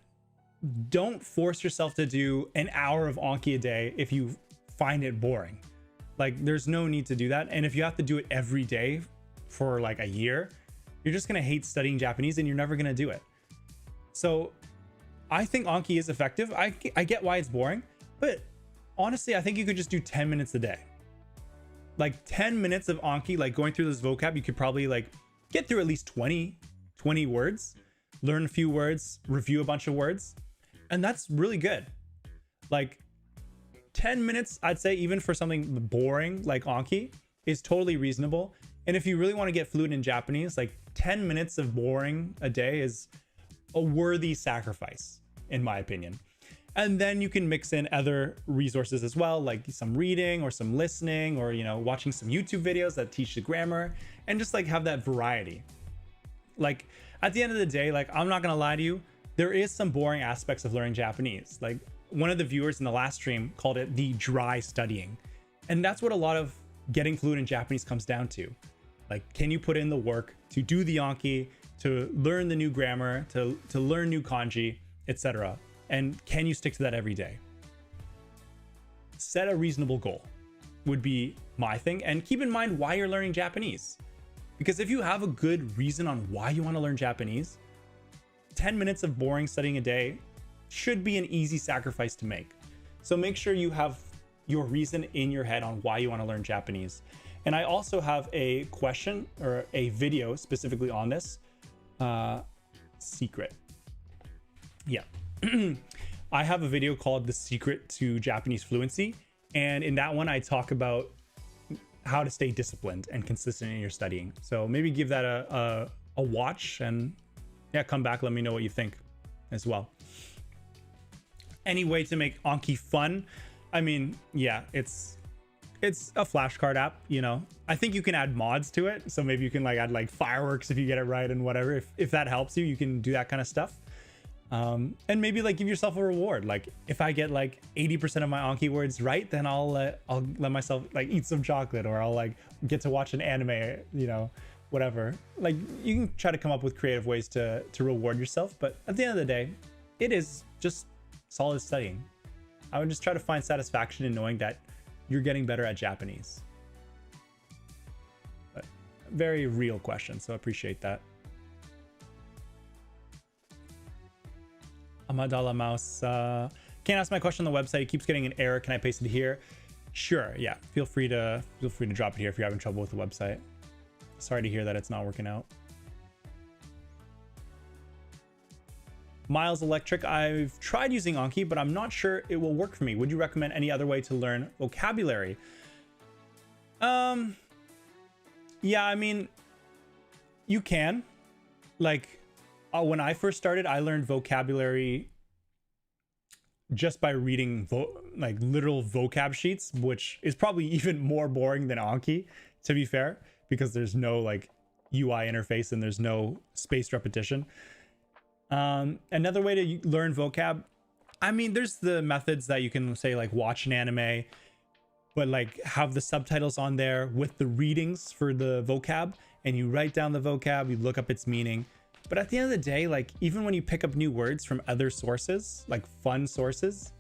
Don't force yourself to do an hour of Anki a day if you find it boring. Like, there's no need to do that. And if you have to do it every day for like a year, you're just gonna hate studying Japanese and you're never gonna do it. So I think Anki is effective. I get why it's boring, but honestly, I think you could just do 10 minutes a day. Like 10 minutes of Anki, like going through this vocab, you could probably like get through at least 20 words, learn a few words, review a bunch of words. And that's really good. Like 10 minutes, I'd say, even for something boring like Anki, is totally reasonable. And if you really want to get fluent in Japanese, like 10 minutes of boring a day is a worthy sacrifice, in my opinion. And then you can mix in other resources as well, like some reading or some listening, or, you know, watching some YouTube videos that teach the grammar, and just like have that variety. Like at the end of the day, like, I'm not gonna lie to you, there is some boring aspects of learning Japanese. Like one of the viewers in the last stream called it the dry studying. And that's what a lot of getting fluent in Japanese comes down to. Like, can you put in the work to do the Anki, to learn the new grammar, to learn new kanji, etc. And can you stick to that every day? Set a reasonable goal would be my thing. And keep in mind why you're learning Japanese. Because if you have a good reason on why you want to learn Japanese, 10 minutes of boring studying a day should be an easy sacrifice to make. So make sure you have your reason in your head on why you want to learn Japanese. And I also have a question or a video specifically on this. Secret. Yeah. I have a video called The Secret to Japanese Fluency. And in that one, I talk about how to stay disciplined and consistent in your studying. So maybe give that a watch, and yeah, come back, let me know what you think as well. Any way to make Anki fun? I mean, yeah, it's a flashcard app, you know. I think you can add mods to it. So maybe you can like add like fireworks if you get it right and whatever. If that helps you, you can do that kind of stuff. And maybe like give yourself a reward. Like if I get like 80% of my Anki words right, then I'll let myself like eat some chocolate, or I'll like get to watch an anime, you know, whatever. Like you can try to come up with creative ways to reward yourself. But at the end of the day, it is just solid studying. I would just try to find satisfaction in knowing that you're getting better at Japanese. But very real question, so I appreciate that. Amadala Mouse, can't ask my question on the website. It keeps getting an error. Can I paste it here? Sure. Yeah. Feel free to drop it here if you're having trouble with the website. Sorry to hear that it's not working out. Miles Electric, I've tried using Anki, but I'm not sure it will work for me. Would you recommend any other way to learn vocabulary? Yeah, I mean, you can. Like, when I first started, I learned vocabulary just by reading like literal vocab sheets, which is probably even more boring than Anki, to be fair, because there's no like UI interface and there's no spaced repetition. Another way to learn vocab, I mean, there's the methods that you can say, like watch an anime, but like have the subtitles on there with the readings for the vocab, and you write down the vocab, you look up its meaning. But at the end of the day, like even when you pick up new words from other sources, like fun sources,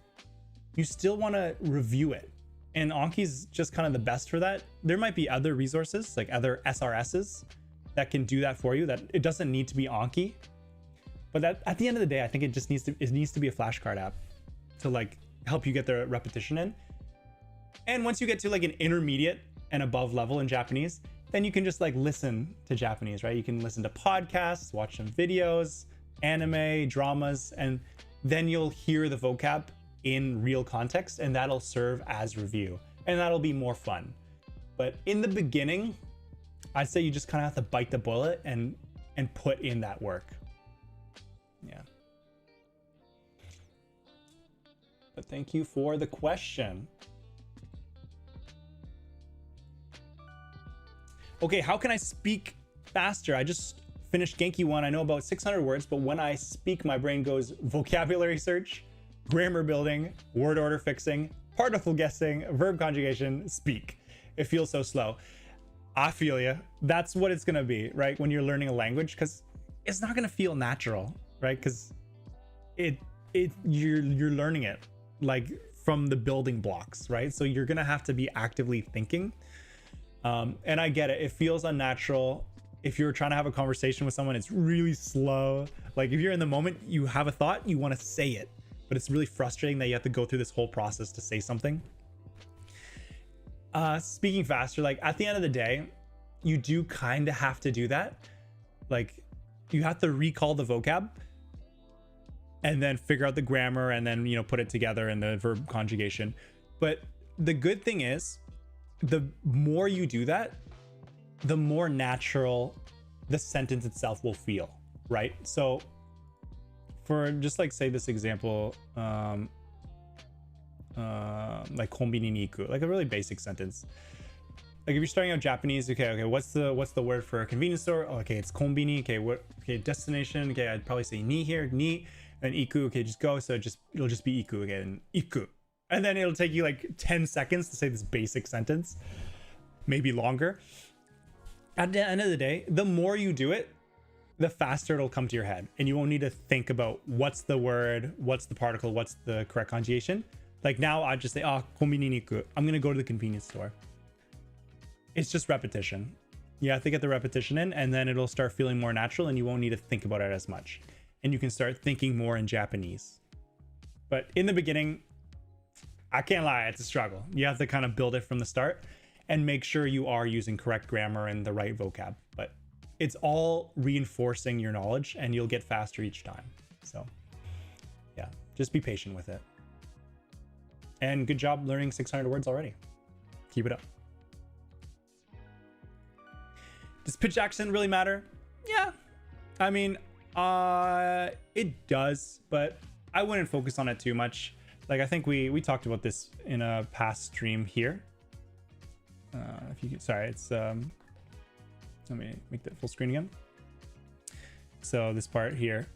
you still want to review it. And Anki's just kind of the best for that. There might be other resources, like other SRSs that can do that for you, that it doesn't need to be Anki. But that, at the end of the day, I think it just needs to be a flashcard app to like help you get the repetition in. And once you get to like an intermediate and above level in Japanese, then you can just like listen to Japanese, right? You can listen to podcasts, watch some videos, anime, dramas, and then you'll hear the vocab in real context, and that'll serve as review, and that'll be more fun. But in the beginning, I'd say you just kind of have to bite the bullet and put in that work. Yeah. But thank you for the question. Okay, how can I speak faster? I just finished Genki 1. I know about 600 words, but when I speak, my brain goes vocabulary search, grammar building, word order fixing, particle guessing, verb conjugation, speak. It feels so slow. I feel you. That's what it's gonna be, right? When you're learning a language, because it's not gonna feel natural, right? Because you're learning it like from the building blocks, right? So you're gonna have to be actively thinking. And I get it. It feels unnatural. If you're trying to have a conversation with someone, it's really slow. Like if you're in the moment, you have a thought, you want to say it, but it's really frustrating that you have to go through this whole process to say something. Speaking faster, like at the end of the day, you do kind of have to do that. Like you have to recall the vocab and then figure out the grammar and then, you know, put it together in the verb conjugation. But the good thing is, the more you do that, the more natural the sentence itself will feel, right? So for just like say this example, like konbini ni iku, like a really basic sentence. Like if you're starting out Japanese, okay, what's the word for a convenience store? Oh, okay, it's konbini. Okay, destination. Okay, I'd probably say ni here, ni, and iku. Okay, just go. So it'll just be iku again, iku. And then it'll take you like 10 seconds to say this basic sentence, maybe longer. At the end of the day, the more you do it, the faster it'll come to your head, and you won't need to think about what's the word, what's the particle, what's the correct conjugation. Like now I just say, konbini ni iku. I'm gonna go to the convenience store. It's just repetition. You have to get the repetition in, and then it'll start feeling more natural, and you won't need to think about it as much. And you can start thinking more in Japanese. But in the beginning, I can't lie, it's a struggle. You have to kind of build it from the start and make sure you are using correct grammar and the right vocab. But it's all reinforcing your knowledge, and you'll get faster each time. So yeah, just be patient with it. And good job learning 600 words already. Keep it up. Does pitch accent really matter? Yeah, I mean, it does, but I wouldn't focus on it too much. Like I think we talked about this in a past stream here. If you could, sorry, it's let me make that full screen again. So this part here,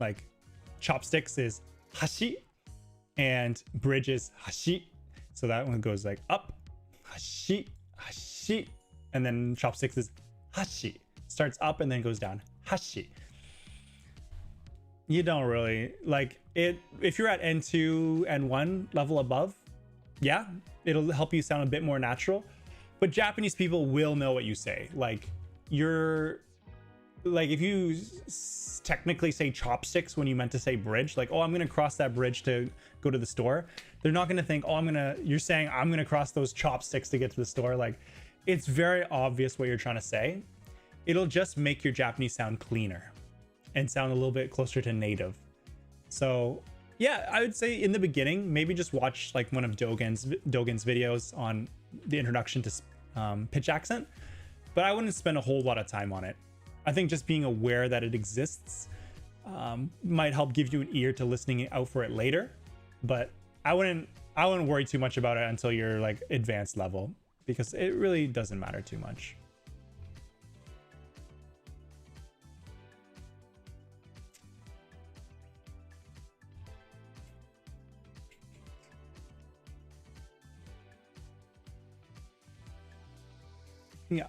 like chopsticks is hashi and bridge is hashi. So that one goes like up, hashi, hashi, and then chopsticks is hashi. Starts up and then goes down, hashi. You don't really like it. If you're at N2, N1 level above, yeah, it'll help you sound a bit more natural. But Japanese people will know what you say. Like you're like, if you technically say chopsticks when you meant to say bridge, like, oh, I'm going to cross that bridge to go to the store. They're not going to think, oh, you're saying I'm going to cross those chopsticks to get to the store. Like it's very obvious what you're trying to say. It'll just make your Japanese sound cleaner and sound a little bit closer to native. So yeah, I would say in the beginning, maybe just watch like one of Dogen's videos on the introduction to pitch accent, but I wouldn't spend a whole lot of time on it. I think just being aware that it exists might help give you an ear to listening out for it later, but I wouldn't worry too much about it until you're like advanced level, because it really doesn't matter too much. Yeah.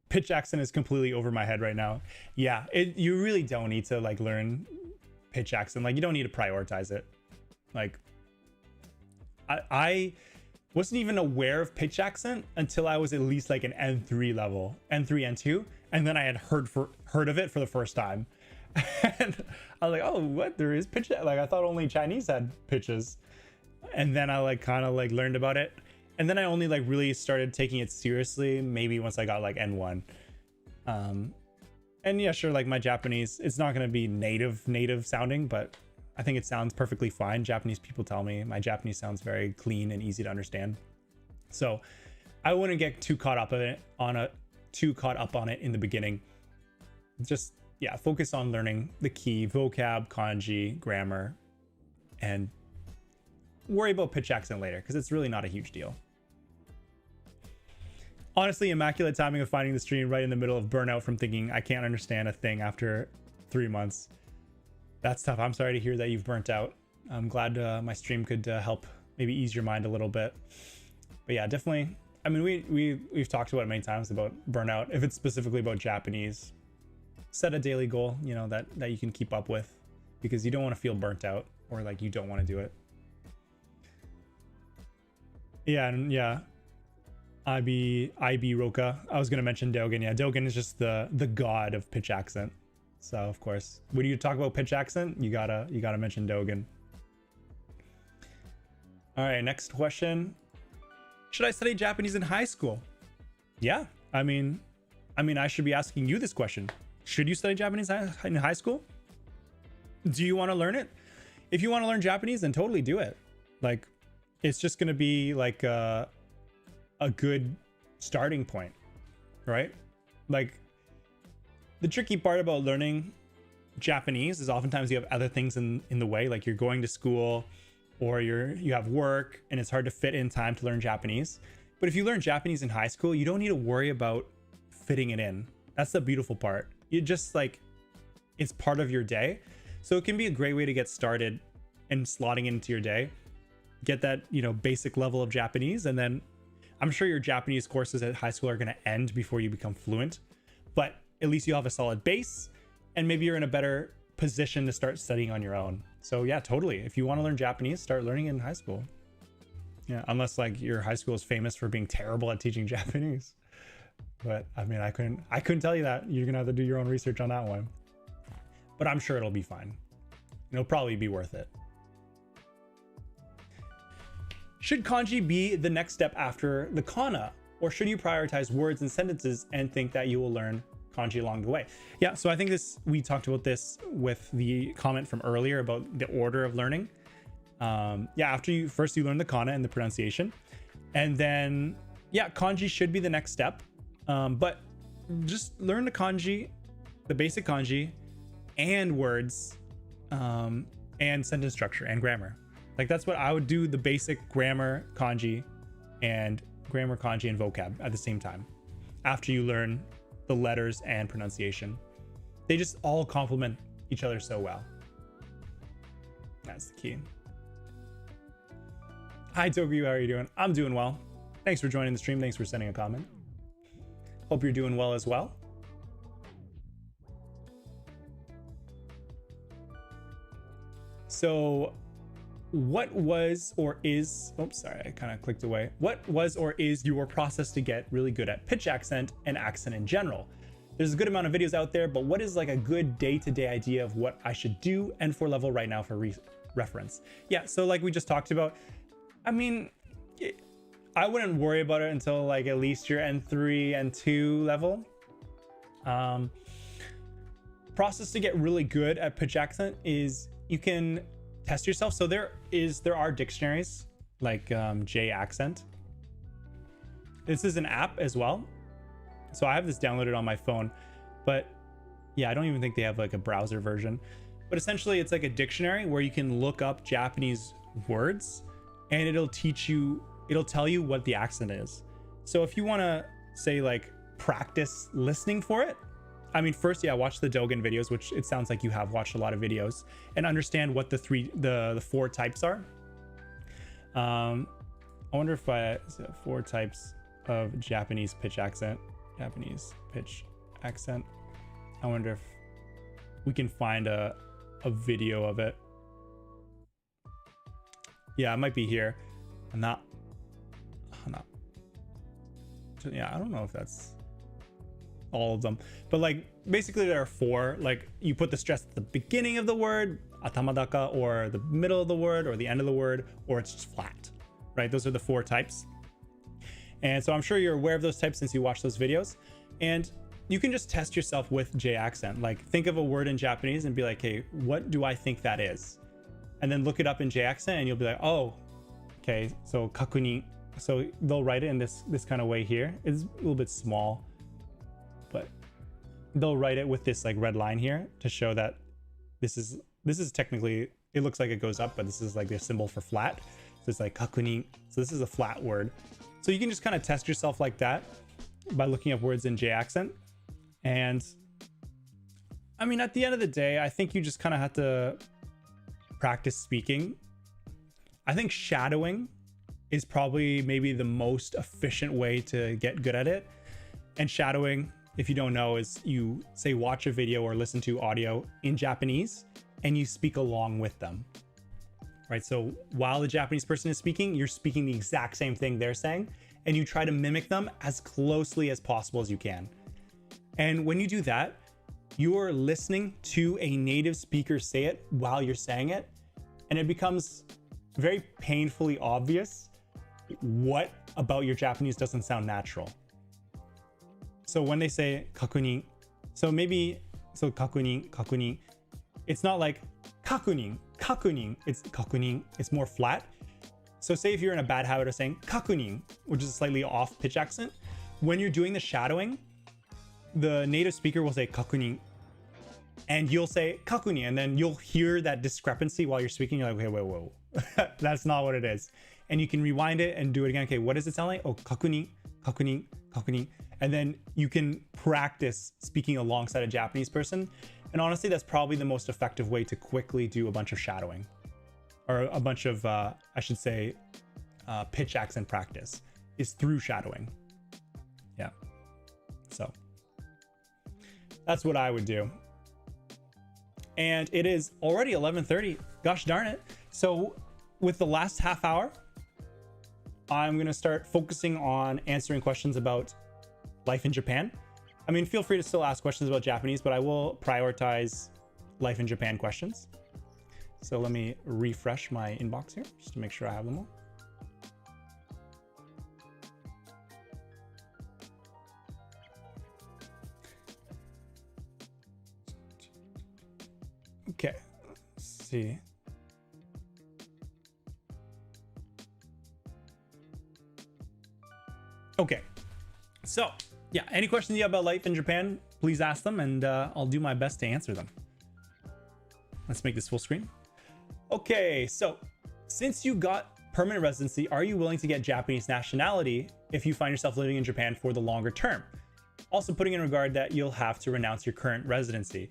Pitch accent is completely over my head right now. Yeah, you really don't need to like learn pitch accent. Like you don't need to prioritize it. Like I wasn't even aware of pitch accent until I was at least like an N3 level, N3, N2, and then I had heard of it for the first time. And I was like, oh, what? There is pitch. Like I thought only Chinese had pitches. And then I like kind of like learned about it. And then I only like really started taking it seriously maybe once I got like N1. And yeah, sure, like my Japanese, it's not going to be native sounding, but I think it sounds perfectly fine. Japanese people tell me my Japanese sounds very clean and easy to understand. So I wouldn't get too caught up on it in the beginning. Just, yeah, focus on learning the key vocab, kanji, grammar, and worry about pitch accent later because it's really not a huge deal. Honestly, immaculate timing of finding the stream right in the middle of burnout from thinking I can't understand a thing after 3 months. That's tough. I'm sorry to hear that you've burnt out. I'm glad my stream could help maybe ease your mind a little bit. But yeah, definitely. I mean, we've talked about it many times about burnout. If it's specifically about Japanese, set a daily goal, you know, that you can keep up with because you don't want to feel burnt out or like you don't want to do it. Yeah, and yeah. IB Roka. I was gonna mention Dogen. Yeah, Dogen is just the god of pitch accent. So of course, when you talk about pitch accent, you gotta mention Dogen. All right, next question. Should I study Japanese in high school? Yeah, I mean, I should be asking you this question. Should you study Japanese in high school? Do you want to learn it? If you want to learn Japanese, then totally do it. Like, it's just gonna be like a good starting point, right? Like the tricky part about learning Japanese is oftentimes you have other things in the way, like you're going to school or you have work and it's hard to fit in time to learn Japanese. But if you learn Japanese in high school, you don't need to worry about fitting it in. That's the beautiful part. You just like, it's part of your day. So it can be a great way to get started and slotting into your day, get that, you know, basic level of Japanese. And then I'm sure your Japanese courses at high school are going to end before you become fluent, but at least you have a solid base and maybe you're in a better position to start studying on your own. So yeah, totally. If you want to learn Japanese, start learning in high school. Yeah, unless like your high school is famous for being terrible at teaching Japanese. But I mean, I couldn't tell you that. You're going to have to do your own research on that one. But I'm sure it'll be fine. It'll probably be worth it. Should kanji be the next step after the kana? Or should you prioritize words and sentences and think that you will learn kanji along the way? Yeah, so I think we talked about this with the comment from earlier about the order of learning. Yeah, after you learn the kana and the pronunciation. And then, yeah, kanji should be the next step. But just learn the kanji, the basic kanji, and words, and sentence structure and grammar. Like that's what I would do, the basic grammar kanji and vocab at the same time after you learn the letters and pronunciation. They just all complement each other so well. That's the key. Hi Tokuyuu, how are you doing? I'm doing well. Thanks for joining the stream. Thanks for sending a comment. Hope you're doing well as well. So what was or is, oops, sorry, I kind of clicked away. What was or is your process to get really good at pitch accent and accent in general? There's a good amount of videos out there, but what is like a good day-to-day idea of what I should do and for level right now for reference? Yeah, so like we just talked about, I mean, I wouldn't worry about it until like at least your N3, N2 level. Process to get really good at pitch accent is you can test yourself. So there are dictionaries like J Accent. This is an app as well. So I have this downloaded on my phone, but yeah, I don't even think they have like a browser version. But essentially it's like a dictionary where you can look up Japanese words and it'll tell you what the accent is. So if you want to say like practice listening for it, I mean, first, yeah, watch the Dogen videos, which it sounds like you have watched a lot of videos, and understand what the four types are. I wonder if 4 types of Japanese pitch accent. Japanese pitch accent. I wonder if we can find a video of it. Yeah, it might be here. Not. Yeah, I don't know if that's all of them, but like basically there are 4. Like you put the stress at the beginning of the word, atamadaka, or the middle of the word, or the end of the word, or it's just flat, right? Those are the 4 types. And so I'm sure you're aware of those types since you watch those videos. And you can just test yourself with J accent. Like think of a word in Japanese and be like, hey, what do I think that is? And then look it up in J accent and you'll be like, oh, okay, so kakunin. So they'll write it in this kind of way here. It's a little bit small, but they'll write it with this like red line here to show that this is technically, it looks like it goes up, but this is like the symbol for flat. So it's like kakunin. So this is a flat word. So you can just kind of test yourself like that by looking up words in J accent. And I mean, at the end of the day, I think you just kind of have to practice speaking. I think shadowing is probably maybe the most efficient way to get good at it. And shadowing, if you don't know, is you say watch a video or listen to audio in Japanese and you speak along with them, right? So while the Japanese person is speaking, you're speaking the exact same thing they're saying, and you try to mimic them as closely as possible as you can. And when you do that, you're listening to a native speaker say it while you're saying it, and it becomes very painfully obvious what about your Japanese doesn't sound natural. So when they say kakunin, so kakunin, it's not like kakunin, it's kakunin, it's more flat. So say if you're in a bad habit of saying kakunin, which is a slightly off pitch accent, when you're doing the shadowing, the native speaker will say kakunin, and you'll say kakunin, and then you'll hear that discrepancy while you're speaking. You're like, okay, whoa. That's not what it is. And you can rewind it and do it again. Okay, what does it sound like? Oh, kakunin. And then you can practice speaking alongside a Japanese person. And honestly, that's probably the most effective way to quickly do a bunch of shadowing, or a bunch of, I should say, pitch accent practice, is through shadowing. Yeah. So that's what I would do. And it is already 11:30. Gosh darn it. So with the last half hour, I'm going to start focusing on answering questions about life in Japan. I mean, feel free to still ask questions about Japanese, but I will prioritize life in Japan questions. So let me refresh my inbox here just to make sure I have them all. Okay, let's see. Okay, so yeah, any questions you have about life in Japan, please ask them, and I'll do my best to answer them. Let's make this full screen. Okay, so since you got permanent residency, are you willing to get Japanese nationality if you find yourself living in Japan for the longer term? Also putting in regard that you'll have to renounce your current residency.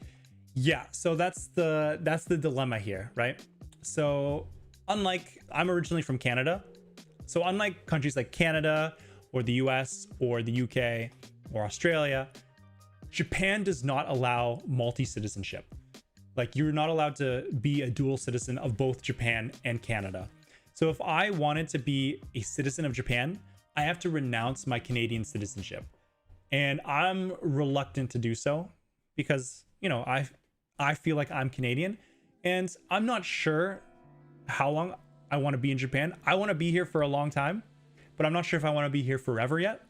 Yeah, so that's the dilemma here, right? So unlike, I'm originally from Canada. So unlike countries like Canada or the US or the UK or Australia, Japan does not allow multi-citizenship. Like, you're not allowed to be a dual citizen of both Japan and Canada. So if I wanted to be a citizen of Japan, I have to renounce my Canadian citizenship. And I'm reluctant to do so because, you know, I feel like I'm Canadian and I'm not sure how long I want to be in Japan. I want to be here for a long time, but I'm not sure if I want to be here forever yet.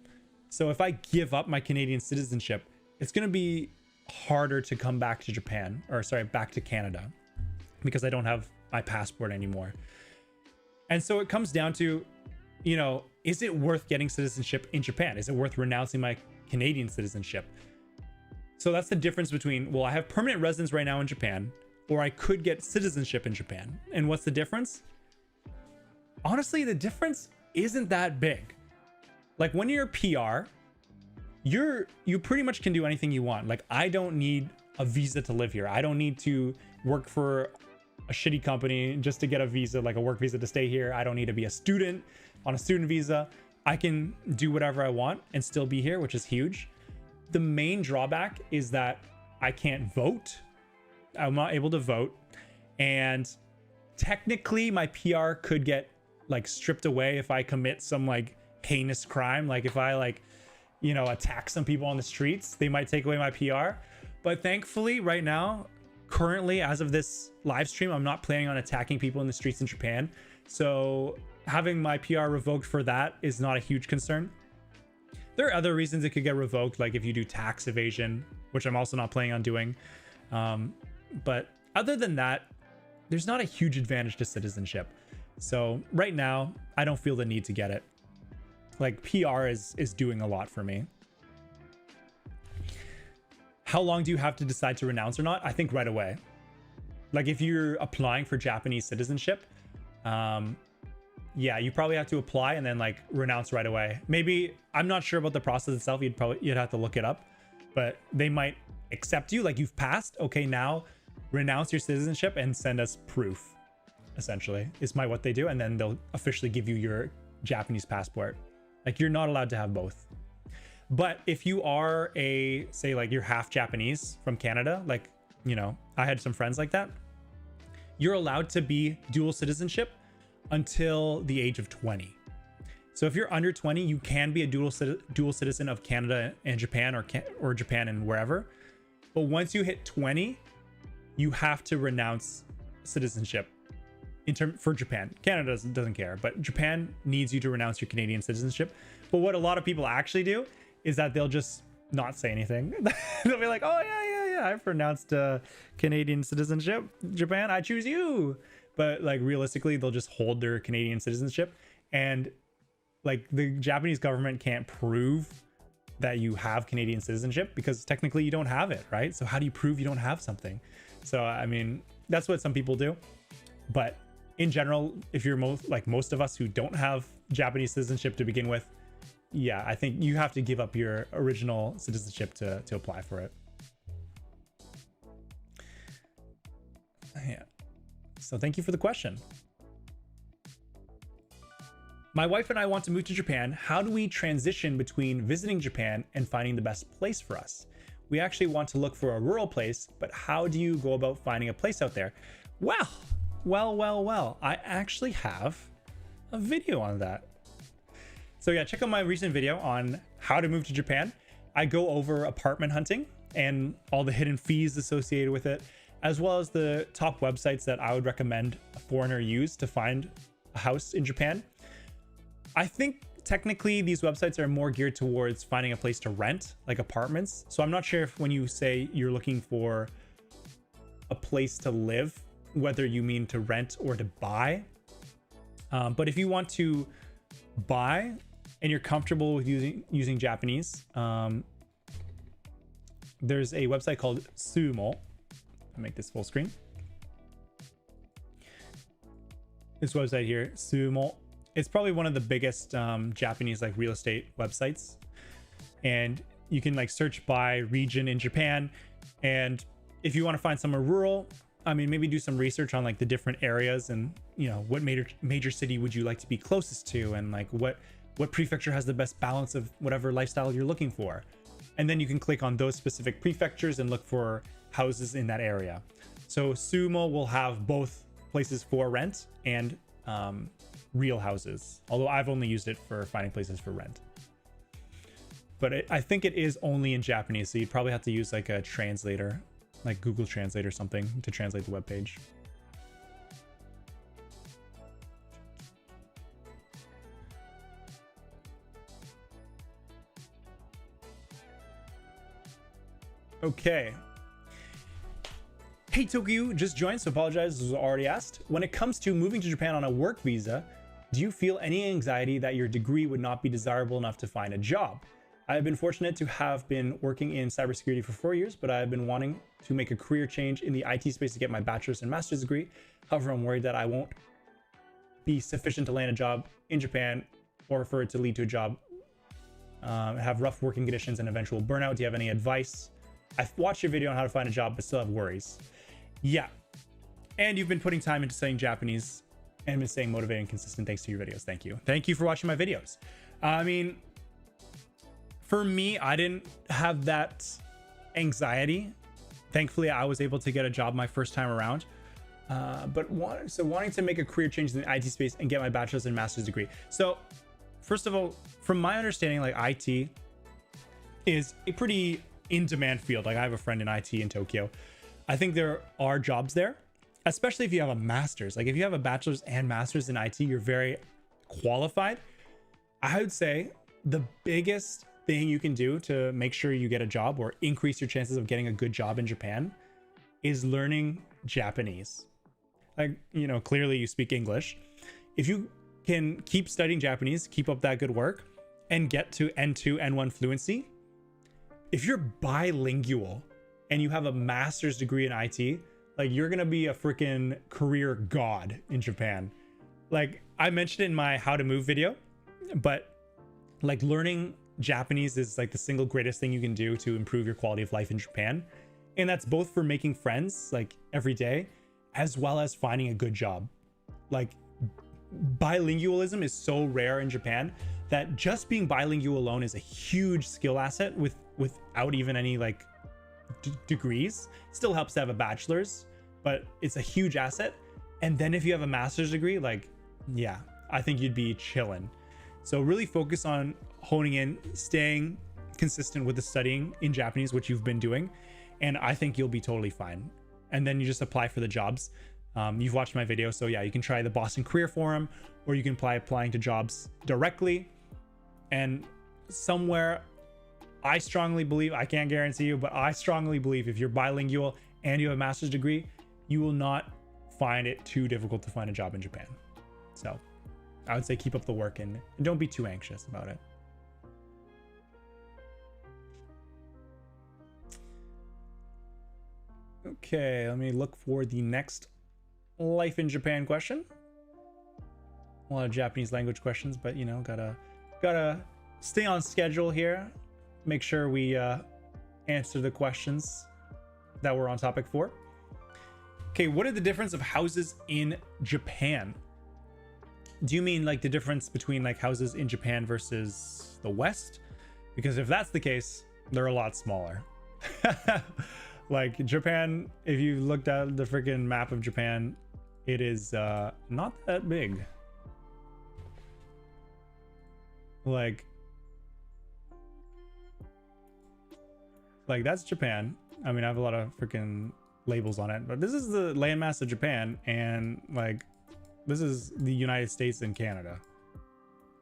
So if I give up my Canadian citizenship, it's going to be harder to come back to Japan, or sorry, back to Canada, because I don't have my passport anymore. And so it comes down to, you know, is it worth getting citizenship in Japan? Is it worth renouncing my Canadian citizenship? So that's the difference between, well, I have permanent residence right now in Japan, or I could get citizenship in Japan. And what's the difference? Honestly, the difference isn't that big. Like, when you're a PR, you pretty much can do anything you want. Like, I don't need a visa to live here. I don't need to work for a shitty company just to get a visa, like a work visa to stay here. I don't need to be a student on a student visa. I can do whatever I want and still be here, which is huge. The main drawback is that I can't vote. I'm not able to vote. And technically my PR could get like stripped away if I commit some like heinous crime. Like if I like, you know, attack some people on the streets, they might take away my PR. But thankfully right now, currently as of this live stream, I'm not planning on attacking people in the streets in Japan. So having my PR revoked for that is not a huge concern. There are other reasons it could get revoked, like if you do tax evasion, which I'm also not planning on doing. But other than that, there's not a huge advantage to citizenship. So right now, I don't feel the need to get it. Like PR is doing a lot for me. How long do you have to decide to renounce or not? I think right away. Like if you're applying for Japanese citizenship, yeah, you probably have to apply and then like renounce right away. Maybe, I'm not sure about the process itself. You'd have to look it up, but they might accept you, like you've passed. Okay, now renounce your citizenship and send us proof, essentially, is what they do. And then they'll officially give you your Japanese passport. Like you're not allowed to have both. But if you are say like you're half Japanese from Canada, like, you know, I had some friends like that, you're allowed to be dual citizenship until the age of 20. So if you're under 20, you can be a dual citizen of Canada and Japan, or Japan and wherever. But once you hit 20, you have to renounce citizenship for Japan. Canada doesn't care, but Japan needs you to renounce your Canadian citizenship. But what a lot of people actually do is that they'll just not say anything. They'll be like, oh yeah, I've renounced Canadian citizenship. Japan, I choose you. But like realistically, they'll just hold their Canadian citizenship, and like the Japanese government can't prove that you have Canadian citizenship because technically you don't have it, right? So how do you prove you don't have something? So I mean, that's what some people do. But in general, if you're most of us who don't have Japanese citizenship to begin with, yeah, I think you have to give up your original citizenship to apply for it. Yeah. So thank you for the question. My wife and I want to move to Japan. How do we transition between visiting Japan and finding the best place for us? We actually want to look for a rural place, but how do you go about finding a place out there? Well, I actually have a video on that. So yeah, check out my recent video on how to move to Japan. I go over apartment hunting and all the hidden fees associated with it, as well as the top websites that I would recommend a foreigner use to find a house in Japan. I think technically these websites are more geared towards finding a place to rent, like apartments. So I'm not sure if when you say you're looking for a place to live, whether you mean to rent or to buy. But if you want to buy and you're comfortable with using Japanese, there's a website called Sumo. I'll make this full screen. This website here, Sumo. It's probably one of the biggest Japanese like real estate websites, and you can like search by region in Japan. And if you want to find somewhere rural, I mean, maybe do some research on like the different areas and, you know, what major city would you like to be closest to, and like what prefecture has the best balance of whatever lifestyle you're looking for. And then you can click on those specific prefectures and look for houses in that area. So Sumo will have both places for rent and real houses, although I've only used it for finding places for rent. But I think it is only in Japanese, so you'd probably have to use like a translator, like Google Translate or something, to translate the web page. Okay. Hey Tokuyuu, just joined, so apologize, this was already asked. When it comes to moving to Japan on a work visa, do you feel any anxiety that your degree would not be desirable enough to find a job? I have been fortunate to have been working in cybersecurity for 4 years, but I have been wanting to make a career change in the IT space to get my bachelor's and master's degree. However, I'm worried that I won't be sufficient to land a job in Japan, or for it to lead to a job, have rough working conditions and eventual burnout. Do you have any advice? I've watched your video on how to find a job, but still have worries. Yeah. And you've been putting time into studying Japanese and been staying motivated and consistent thanks to your videos. Thank you. Thank you for watching my videos. I mean, for me, I didn't have that anxiety. Thankfully, I was able to get a job my first time around. But wanting to make a career change in the IT space and get my bachelor's and master's degree. So first of all, from my understanding, like IT is a pretty in-demand field. Like I have a friend in IT in Tokyo. I think there are jobs there, especially if you have a master's. Like if you have a bachelor's and master's in IT, you're very qualified. I would say the biggest thing you can do to make sure you get a job or increase your chances of getting a good job in Japan is learning Japanese. Like, you know, clearly you speak English. If you can keep studying Japanese, keep up that good work, and get to N2, N1 fluency, if you're bilingual and you have a master's degree in IT, like you're gonna be a freaking career god in Japan. Like I mentioned in my how to move video, but like learning Japanese is like the single greatest thing you can do to improve your quality of life in Japan. And that's both for making friends like every day, as well as finding a good job. Like bilingualism is so rare in Japan that just being bilingual alone is a huge skill asset without even any like degrees. Still helps to have a bachelor's, but it's a huge asset. And then if you have a master's degree, like, yeah, I think you'd be chilling. So really focus on honing in, staying consistent with the studying in Japanese, which you've been doing. And I think you'll be totally fine. And then you just apply for the jobs. You've watched my video, so yeah, you can try the Boston Career Forum, or you can applying to jobs directly. And somewhere, I strongly believe, I can't guarantee you, but I strongly believe if you're bilingual and you have a master's degree, you will not find it too difficult to find a job in Japan. So I would say keep up the work and don't be too anxious about it. Okay, let me look for the next life in Japan question. A lot of Japanese language questions, but you know, gotta stay on schedule here. Make sure we answer the questions that we're on topic for. Okay, what are the difference of houses in Japan? Do you mean like the difference between like houses in Japan versus the West? Because if that's the case, they're a lot smaller. Like Japan, if you looked at the freaking map of Japan, it is not that big. Like that's Japan. I mean, I have a lot of freaking labels on it, but this is the landmass of Japan, and like this is the United States and Canada.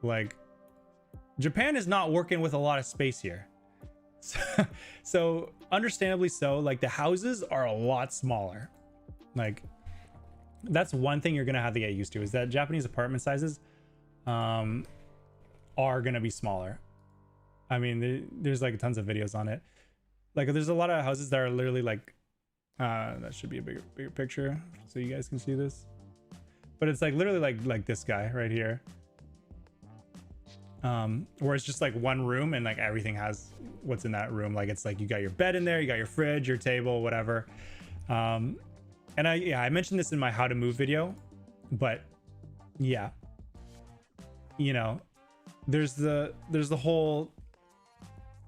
Like Japan is not working with a lot of space here. So understandably so, like the houses are a lot smaller. Like that's one thing you're gonna have to get used to, is that Japanese apartment sizes are gonna be smaller. I mean, there's like tons of videos on it. Like there's a lot of houses that are literally like that should be a bigger picture so you guys can see this, but it's like literally like this guy right here, where it's just like one room and like everything has what's in that room. Like it's like you got your bed in there, you got your fridge, your table, whatever. And I mentioned this in my how to move video, but yeah, you know, there's the whole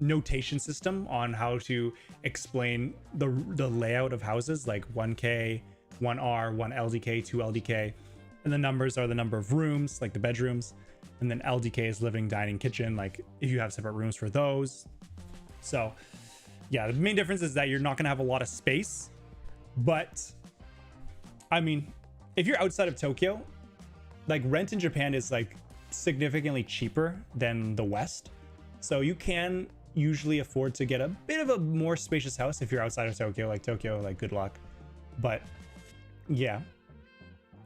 notation system on how to explain the layout of houses, like 1K, 1R, 1 LDK, 2 LDK, and the numbers are the number of rooms, like the bedrooms, and then LDK is living, dining, kitchen, like if you have separate rooms for those. So yeah, the main difference is that you're not gonna have a lot of space, but I mean, if you're outside of Tokyo, like rent in Japan is like significantly cheaper than the West, so you can usually afford to get a bit of a more spacious house if you're outside of Tokyo. Like Tokyo, like good luck. But yeah,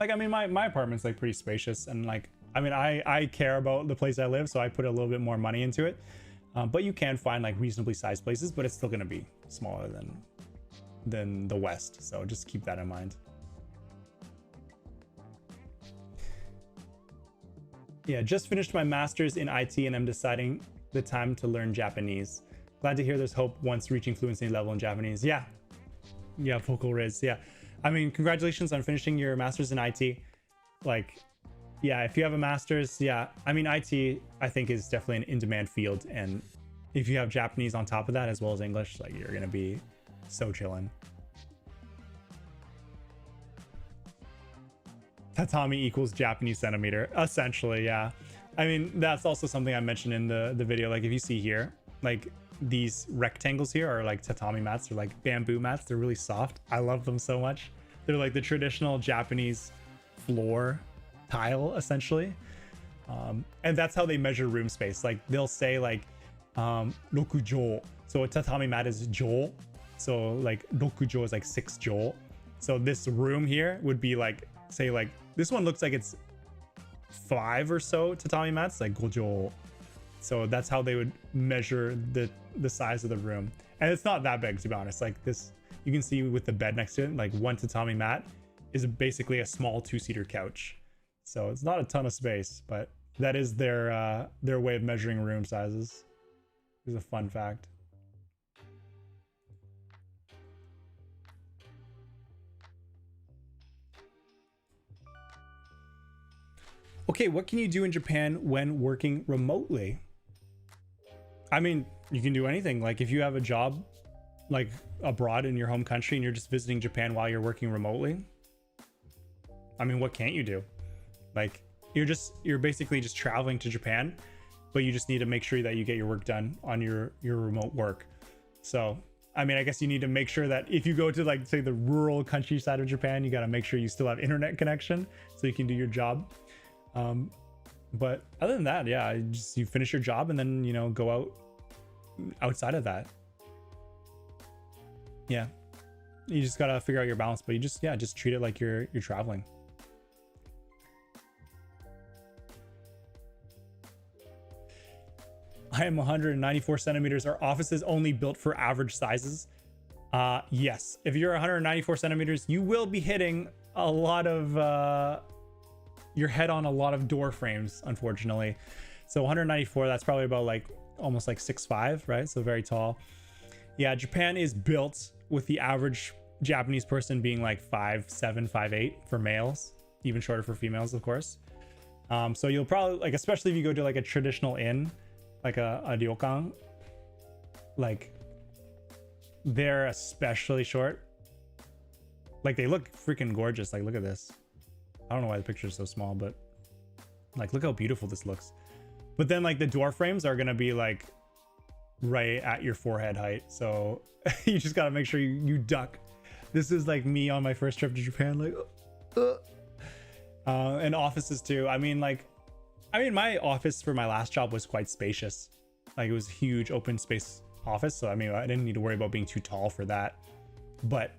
like I mean, my apartment's like pretty spacious, and like I mean, I care about the place I live, so I put a little bit more money into it. But you can find like reasonably sized places, but it's still gonna be smaller than the West, so just keep that in mind. Yeah, just finished my master's in IT and I'm deciding the time to learn Japanese. Glad to hear there's hope once reaching fluency level in Japanese. Yeah, vocal riz. Yeah, I mean, congratulations on finishing your master's in IT. Like, yeah, if you have a master's, yeah, I mean, IT, I think is definitely an in-demand field. And if you have Japanese on top of that, as well as English, like you're going to be so chillin'. Tatami equals Japanese centimeter, essentially. Yeah. I mean, that's also something I mentioned in the video. Like if you see here, like these rectangles here are like tatami mats. They're like bamboo mats. They're really soft. I love them so much. They're like the traditional Japanese floor tile, essentially. And that's how they measure room space. Like they'll say like 6 jo. So a tatami mat is jo. So like 6 jo is like 6 jo. So this room here would be like, say like, this one looks like it's 5 or so tatami mats, like 5 jo. So that's how they would measure the size of the room. And it's not that big, to be honest. Like this, you can see with the bed next to it, like one tatami mat is basically a small 2-seater couch. So it's not a ton of space, but that is their way of measuring room sizes. It's a fun fact. Okay, what can you do in Japan when working remotely? I mean, you can do anything. Like if you have a job like abroad in your home country and you're just visiting Japan while you're working remotely, I mean, what can't you do? Like you're basically just traveling to Japan, but you just need to make sure that you get your work done on your remote work. So, I mean, I guess you need to make sure that if you go to like, say, the rural countryside of Japan, you got to make sure you still have internet connection so you can do your job. But other than that, yeah, you finish your job and then, you know, go outside of that. Yeah, you just got to figure out your balance, but you just treat it like you're traveling. I am 194 centimeters. Are offices only built for average sizes? Yes. If you're 194 centimeters, you will be hitting a lot of your head on a lot of door frames, unfortunately. So 194, that's probably about like almost like 6'5", right? So very tall. Yeah, Japan is built with the average Japanese person being like 5'7", 5'8" for males, even shorter for females, of course. So you'll probably, like, especially if you go to like a traditional inn, like a ryokan, like they're especially short. Like they look freaking gorgeous. Like look at this. I don't know why the picture is so small, but like look how beautiful this looks. But then like the door frames are gonna be like right at your forehead height, so you just gotta make sure you duck. This is like me on my first trip to Japan, like and offices too. I mean my office for my last job was quite spacious. Like it was a huge open space office. So I mean, I didn't need to worry about being too tall for that. But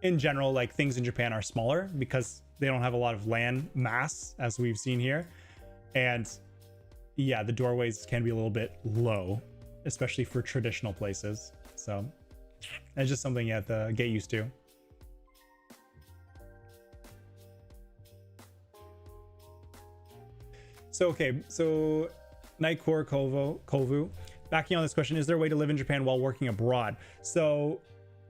in general, like things in Japan are smaller because they don't have a lot of land mass, as we've seen here. And yeah, the doorways can be a little bit low, especially for traditional places. So it's just something you have to get used to. So, okay, so Nightcore Kovu, backing on this question, is there a way to live in Japan while working abroad? So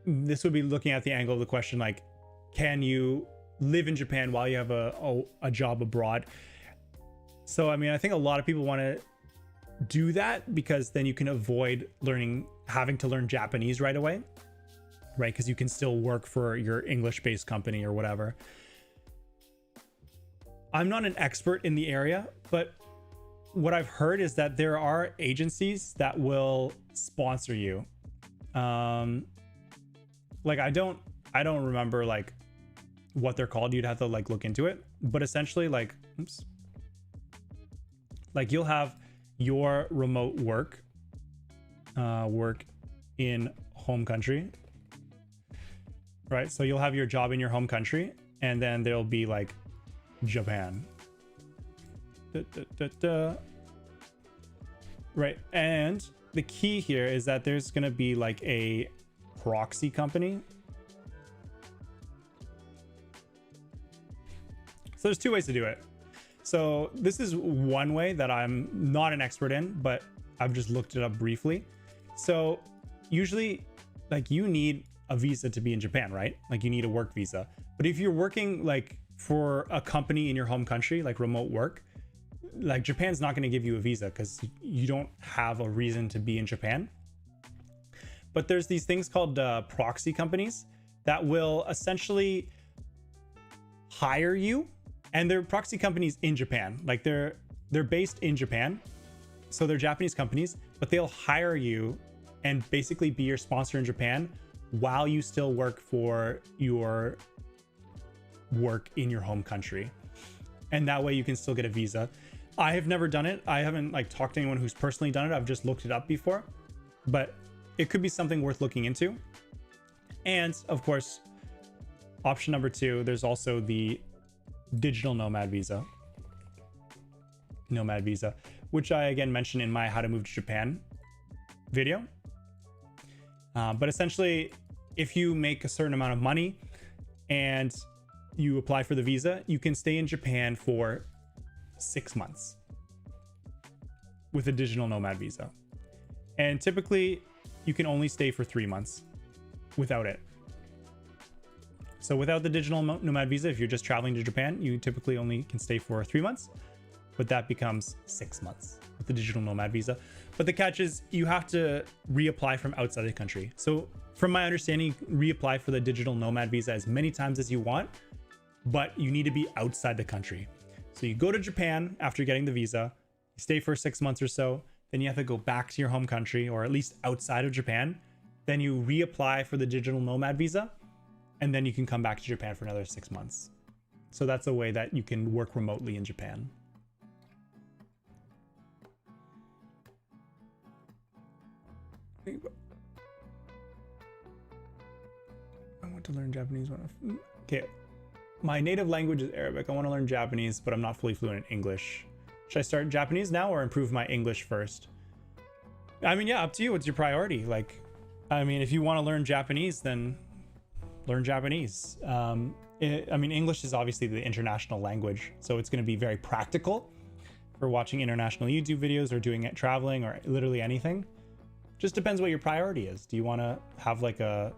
this would be looking at the angle of the question, like, can you live in Japan while you have a job abroad? So, I mean, I think a lot of people want to do that because then you can avoid having to learn Japanese right away, right? Because you can still work for your English-based company or whatever. I'm not an expert in the area, but what I've heard is that there are agencies that will sponsor you. Like I don't remember like what they're called. You'd have to like look into it, but essentially like, like you'll have your remote work in home country, right? So you'll have your job in your home country, and then there'll be like Japan. Right, and the key here is that there's gonna be like a proxy company. So there's two ways to do it. So this is one way that I'm not an expert in, but I've just looked it up briefly. So usually like you need a visa to be in Japan, right? Like you need a work visa. But if you're working like for a company in your home country, like remote work, like Japan's not going to give you a visa because you don't have a reason to be in Japan. But there's these things called proxy companies that will essentially hire you, and they're proxy companies in Japan. Like they're based in Japan, so they're Japanese companies, but they'll hire you and basically be your sponsor in Japan while you still work for your work in your home country, and that way you can still get a visa. I have never done it. I haven't like talked to anyone who's personally done it. I've just looked it up before, but it could be something worth looking into. And of course, option number 2, there's also the digital nomad visa, which I again mentioned in my how to move to Japan video. But essentially, if you make a certain amount of money and you apply for the visa, you can stay in Japan for 6 months with a digital nomad visa. And typically you can only stay for 3 months without it. So without the digital nomad visa, if you're just traveling to Japan, you typically only can stay for 3 months, but that becomes 6 months with the digital nomad visa. But the catch is you have to reapply from outside the country. So from my understanding, reapply for the digital nomad visa as many times as you want, but you need to be outside the country. So you go to Japan after getting the visa, you stay for 6 months or so, then you have to go back to your home country or at least outside of Japan. Then you reapply for the digital nomad visa, and then you can come back to Japan for another 6 months. So that's a way that you can work remotely in Japan. I want to learn Japanese. Okay, my native language is Arabic. I want to learn Japanese, but I'm not fully fluent in English. Should I start Japanese now or improve my English first? I mean, yeah, up to you. What's your priority? Like, I mean, if you want to learn Japanese, then learn Japanese. I mean, English is obviously the international language, so it's going to be very practical for watching international YouTube videos or doing it traveling or literally anything. Just depends what your priority is. Do you want to have like a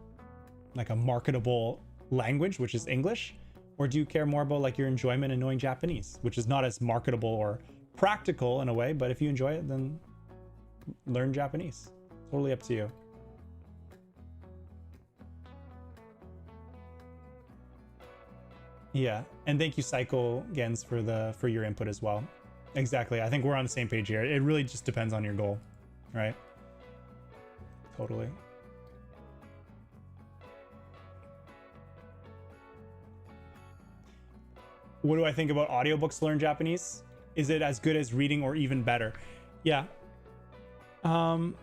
marketable language, which is English, or do you care more about like your enjoyment in knowing Japanese, which is not as marketable or practical in a way, but if you enjoy it, then learn Japanese. Totally up to you. Yeah, and thank you, Psycho Gens, for your input as well. Exactly. I think we're on the same page here. It really just depends on your goal, right? Totally. What do I think about audiobooks to learn Japanese? Is it as good as reading or even better? Yeah. Do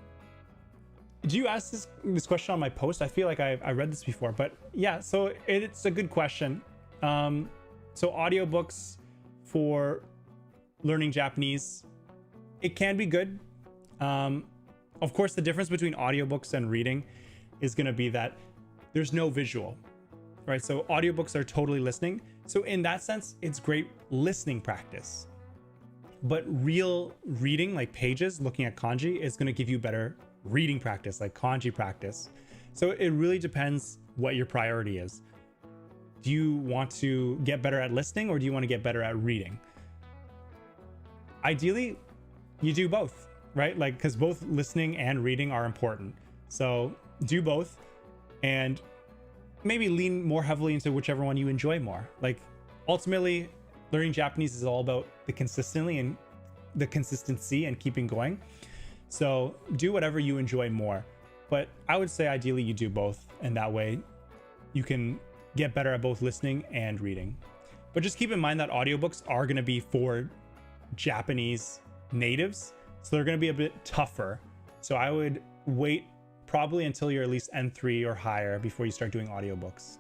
you ask this question on my post? I feel like I read this before, but yeah, so it's a good question. So audiobooks for learning Japanese, it can be good. Of course, the difference between audiobooks and reading is going to be that there's no visual, right? So audiobooks are totally listening. So in that sense, it's great listening practice. But real reading, like pages, looking at kanji, is going to give you better reading practice, like kanji practice. So it really depends what your priority is. Do you want to get better at listening or do you want to get better at reading? Ideally, you do both, right? Like, because both listening and reading are important. So do both and maybe lean more heavily into whichever one you enjoy more. Like, ultimately, learning Japanese is all about the consistency and keeping going. So do whatever you enjoy more. But I would say ideally you do both, and that way you can get better at both listening and reading. But just keep in mind that audiobooks are going to be for Japanese natives, so they're going to be a bit tougher. So I would wait probably until you're at least N3 or higher before you start doing audiobooks.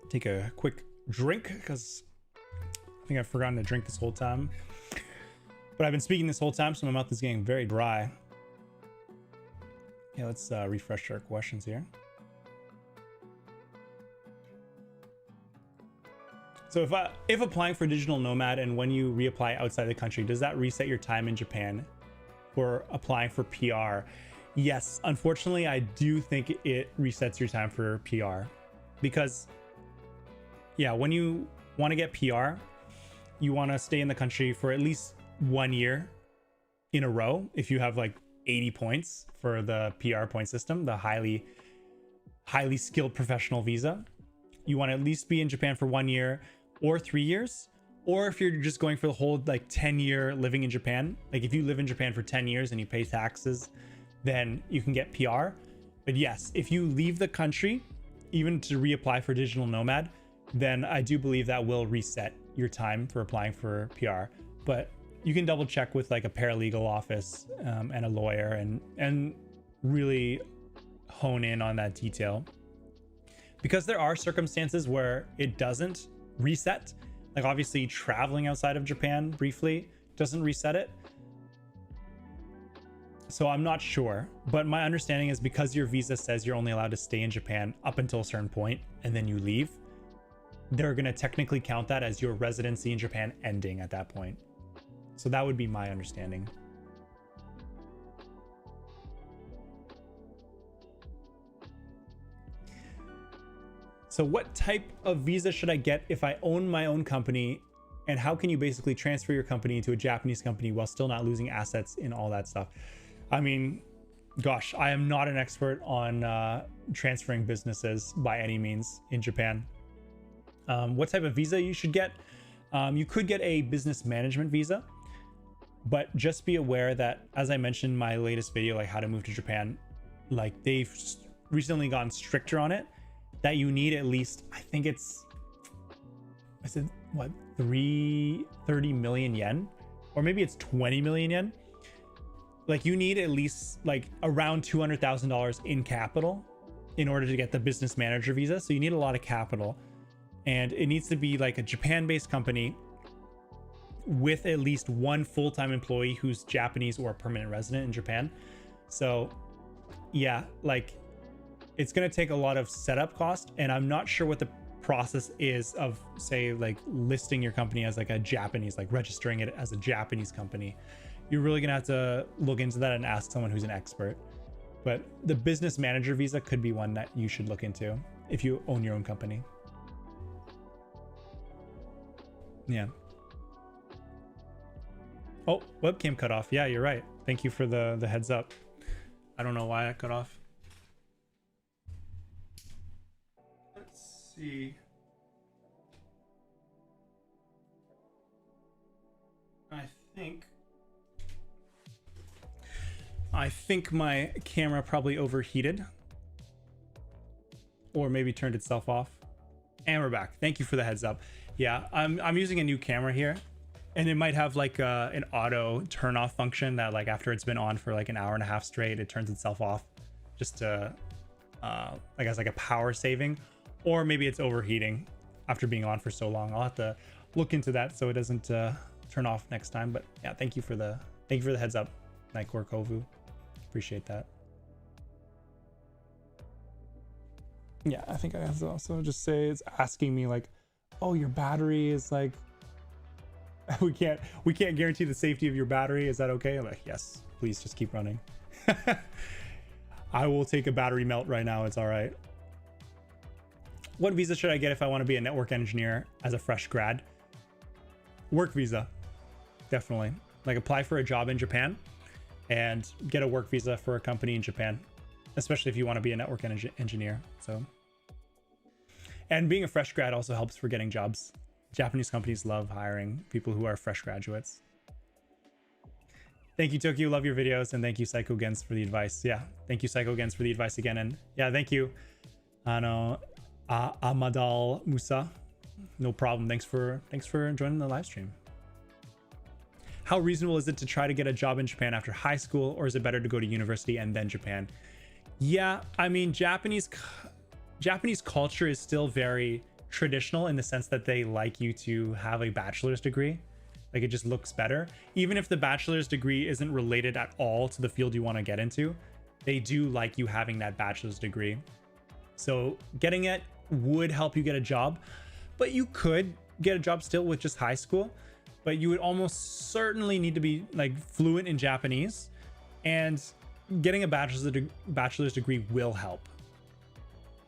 Take a quick drink because I think I've forgotten to drink this whole time. But I've been speaking this whole time, so my mouth is getting very dry. Yeah, let's refresh our questions here. So if applying for digital nomad and when you reapply outside the country, does that reset your time in Japan? for applying for PR. Yes, unfortunately, I do think it resets your time for PR because, yeah, when you want to get PR, you want to stay in the country for at least 1 year in a row. If you have like 80 points for the PR point system, the highly skilled professional visa, you want to at least be in Japan for 1 year or 3 years. Or if you're just going for the whole like 10-year living in Japan, like if you live in Japan for 10 years and you pay taxes, then you can get PR. But yes, if you leave the country, even to reapply for digital nomad, then I do believe that will reset your time for applying for PR. But you can double check with like a paralegal office and a lawyer and really hone in on that detail. Because there are circumstances where it doesn't reset. Like obviously traveling outside of Japan briefly doesn't reset it. So I'm not sure, but my understanding is because your visa says you're only allowed to stay in Japan up until a certain point and then you leave, they're going to technically count that as your residency in Japan ending at that point. So that would be my understanding. So what type of visa should I get if I own my own company? And how can you basically transfer your company to a Japanese company while still not losing assets in all that stuff? I mean, gosh, I am not an expert on transferring businesses by any means in Japan. What type of visa you should get? You could get a business management visa, but just be aware that, as I mentioned in my latest video, like how to move to Japan, like they've recently gotten stricter on it, that you need at least, I think it's, I said, what, 30 million yen? Or maybe it's 20 million yen. Like you need at least like around $200,000 in capital in order to get the business manager visa. So you need a lot of capital, and it needs to be like a Japan-based company with at least one full-time employee who's Japanese or a permanent resident in Japan. So yeah, like it's going to take a lot of setup cost, and I'm not sure what the process is of, say, like listing your company as like a Japanese, like registering it as a Japanese company. You're really gonna have to look into that and ask someone who's an expert. But the business manager visa could be one that you should look into if you own your own company. Yeah. Oh, webcam cut off. Yeah, you're right. Thank you for the heads up. I don't know why I cut off. Let's see. I think my camera probably overheated or maybe turned itself off. And we're back. Thank you for the heads up. Yeah, I'm using a new camera here, and it might have like an auto turn off function that like after it's been on for like an hour and a half straight, it turns itself off just to I guess like a power saving, or maybe it's overheating after being on for so long. I'll have to look into that so it doesn't turn off next time. But yeah, thank you for the heads up, Nikor Kovu. Appreciate that. Yeah, I think I have to also just say it's asking me like, oh, your battery is like, we can't guarantee the safety of your battery. Is that okay? I'm like, yes, please just keep running. I will take a battery melt right now. It's all right. What visa should I get if I want to be a network engineer as a fresh grad? Work visa, definitely. Like apply for a job in Japan and get a work visa for a company in Japan, especially if you want to be a network engineer. So, and being a fresh grad also helps for getting jobs. Japanese companies love hiring people who are fresh graduates. Thank you, Tokuyuu. Love your videos, and thank you, Psycho Gens, for the advice. Yeah, thank you, Psycho Gens, for the advice again. And yeah, thank you, Amadal Musa. No problem. Thanks for joining the live stream. How reasonable is it to try to get a job in Japan after high school, or is it better to go to university and then Japan? Yeah, I mean, Japanese culture is still very traditional in the sense that they like you to have a bachelor's degree. Like it just looks better. Even if the bachelor's degree isn't related at all to the field you want to get into, they do like you having that bachelor's degree. So getting it would help you get a job, but you could get a job still with just high school. But you would almost certainly need to be like fluent in Japanese And getting a bachelor's degree will help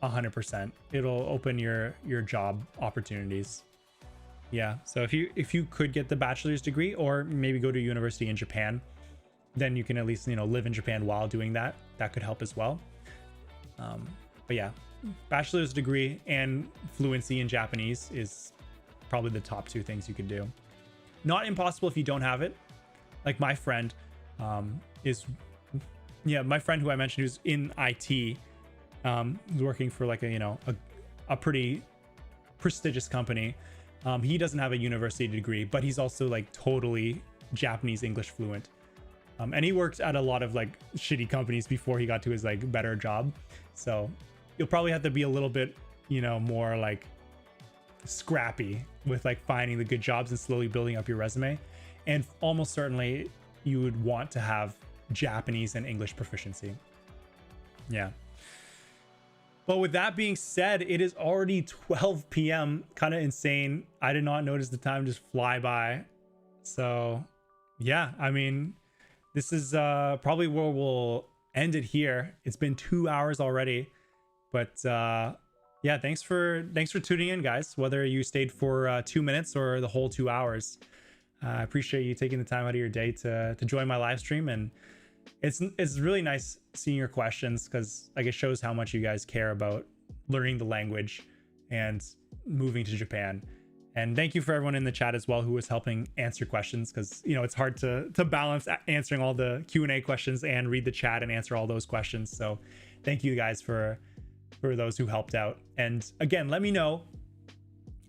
100%. It'll open your job opportunities. Yeah, so if you could get the bachelor's degree, or maybe go to university in Japan, then you can at least, you know, live in Japan while doing that. That could help as well. But yeah, bachelor's degree and fluency in Japanese is probably the top two things you could do. Not impossible if you don't have it. Like my friend my friend who I mentioned, who's in IT, who's working for like a pretty prestigious company. He doesn't have a university degree, but he's also like totally Japanese English fluent. And he worked at a lot of like shitty companies before he got to his like better job. So you'll probably have to be a little bit, you know, more like scrappy with like finding the good jobs and slowly building up your resume. And almost certainly you would want to have Japanese and English proficiency. Yeah. But with that being said, it is already 12 p.m. Kind of insane. I did not notice the time just fly by. So yeah, I mean, this is probably where we'll end it here. It's been 2 hours already, but yeah, thanks for tuning in, guys, whether you stayed for 2 minutes or the whole 2 hours. I appreciate you taking the time out of your day to join my live stream. And it's really nice seeing your questions, because like it shows how much you guys care about learning the language and moving to Japan. And thank you for everyone in the chat as well who was helping answer questions, because you know it's hard to balance answering all the Q&A questions and read the chat and answer all those questions. So thank you guys for those who helped out. And again, let me know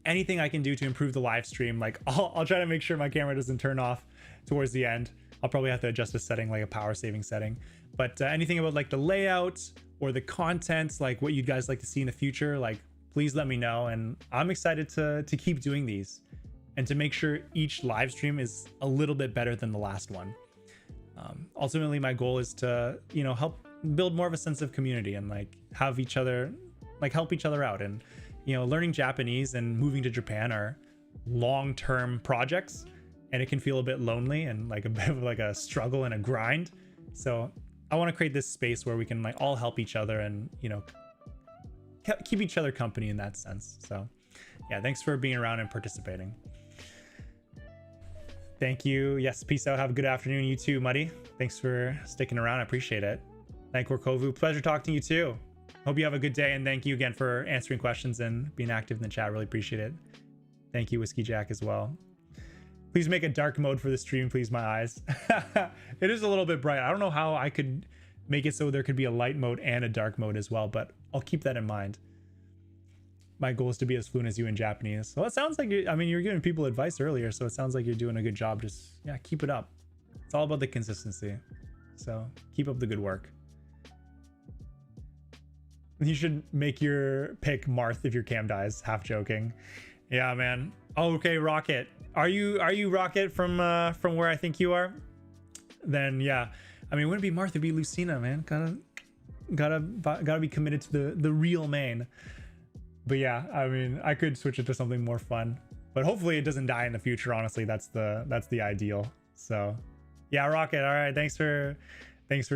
anything I can do to improve the live stream. Like I'll try to make sure my camera doesn't turn off towards the end. I'll probably have to adjust a setting, like a power saving setting. But anything about like the layout or the content, like what you guys like to see in the future, like please let me know. And I'm excited to keep doing these and to make sure each live stream is a little bit better than the last one. Ultimately, my goal is to, you know, help build more of a sense of community and like have each other, like help each other out. And, you know, learning Japanese and moving to Japan are long-term projects, and it can feel a bit lonely and like a bit of like a struggle and a grind. So I want to create this space where we can like all help each other and, you know, keep each other company in that sense. So yeah, thanks for being around and participating. Thank you. Yes, peace out. Have a good afternoon. You too, Muddy. Thanks for sticking around. I appreciate it. Thank you, Kovu. Pleasure talking to you too. Hope you have a good day, and thank you again for answering questions and being active in the chat. Really appreciate it. Thank you, Whiskey Jack, as well. Please make a dark mode for the stream, please, my eyes. It is a little bit bright. I don't know how I could make it so there could be a light mode and a dark mode as well, but I'll keep that in mind. My goal is to be as fluent as you in Japanese. Well, it sounds like you're giving people advice earlier, so it sounds like you're doing a good job. Just, yeah, keep it up. It's all about the consistency. So keep up the good work. You should make your pick Marth if your cam dies. Half joking. Yeah, man. Oh, okay, Rocket. Are you Rocket from where I think you are? Then yeah. I mean, it wouldn't be Marth, it'd be Lucina, man. Gotta be committed to the real main. But yeah, I mean, I could switch it to something more fun. But hopefully it doesn't die in the future, honestly. That's the ideal. So yeah, Rocket. All right, thanks for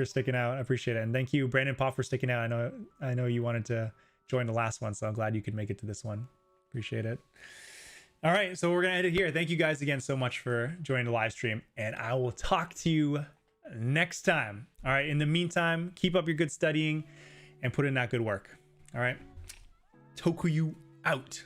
sticking out. I appreciate it. And thank you, Brandon Pop, for sticking out. I know you wanted to join the last one, so I'm glad you could make it to this one. Appreciate it. All right, so we're gonna end it here. Thank you guys again so much for joining the live stream, and I will talk to you next time. All right, in the meantime, keep up your good studying and put in that good work. All right, Tokuyuu out.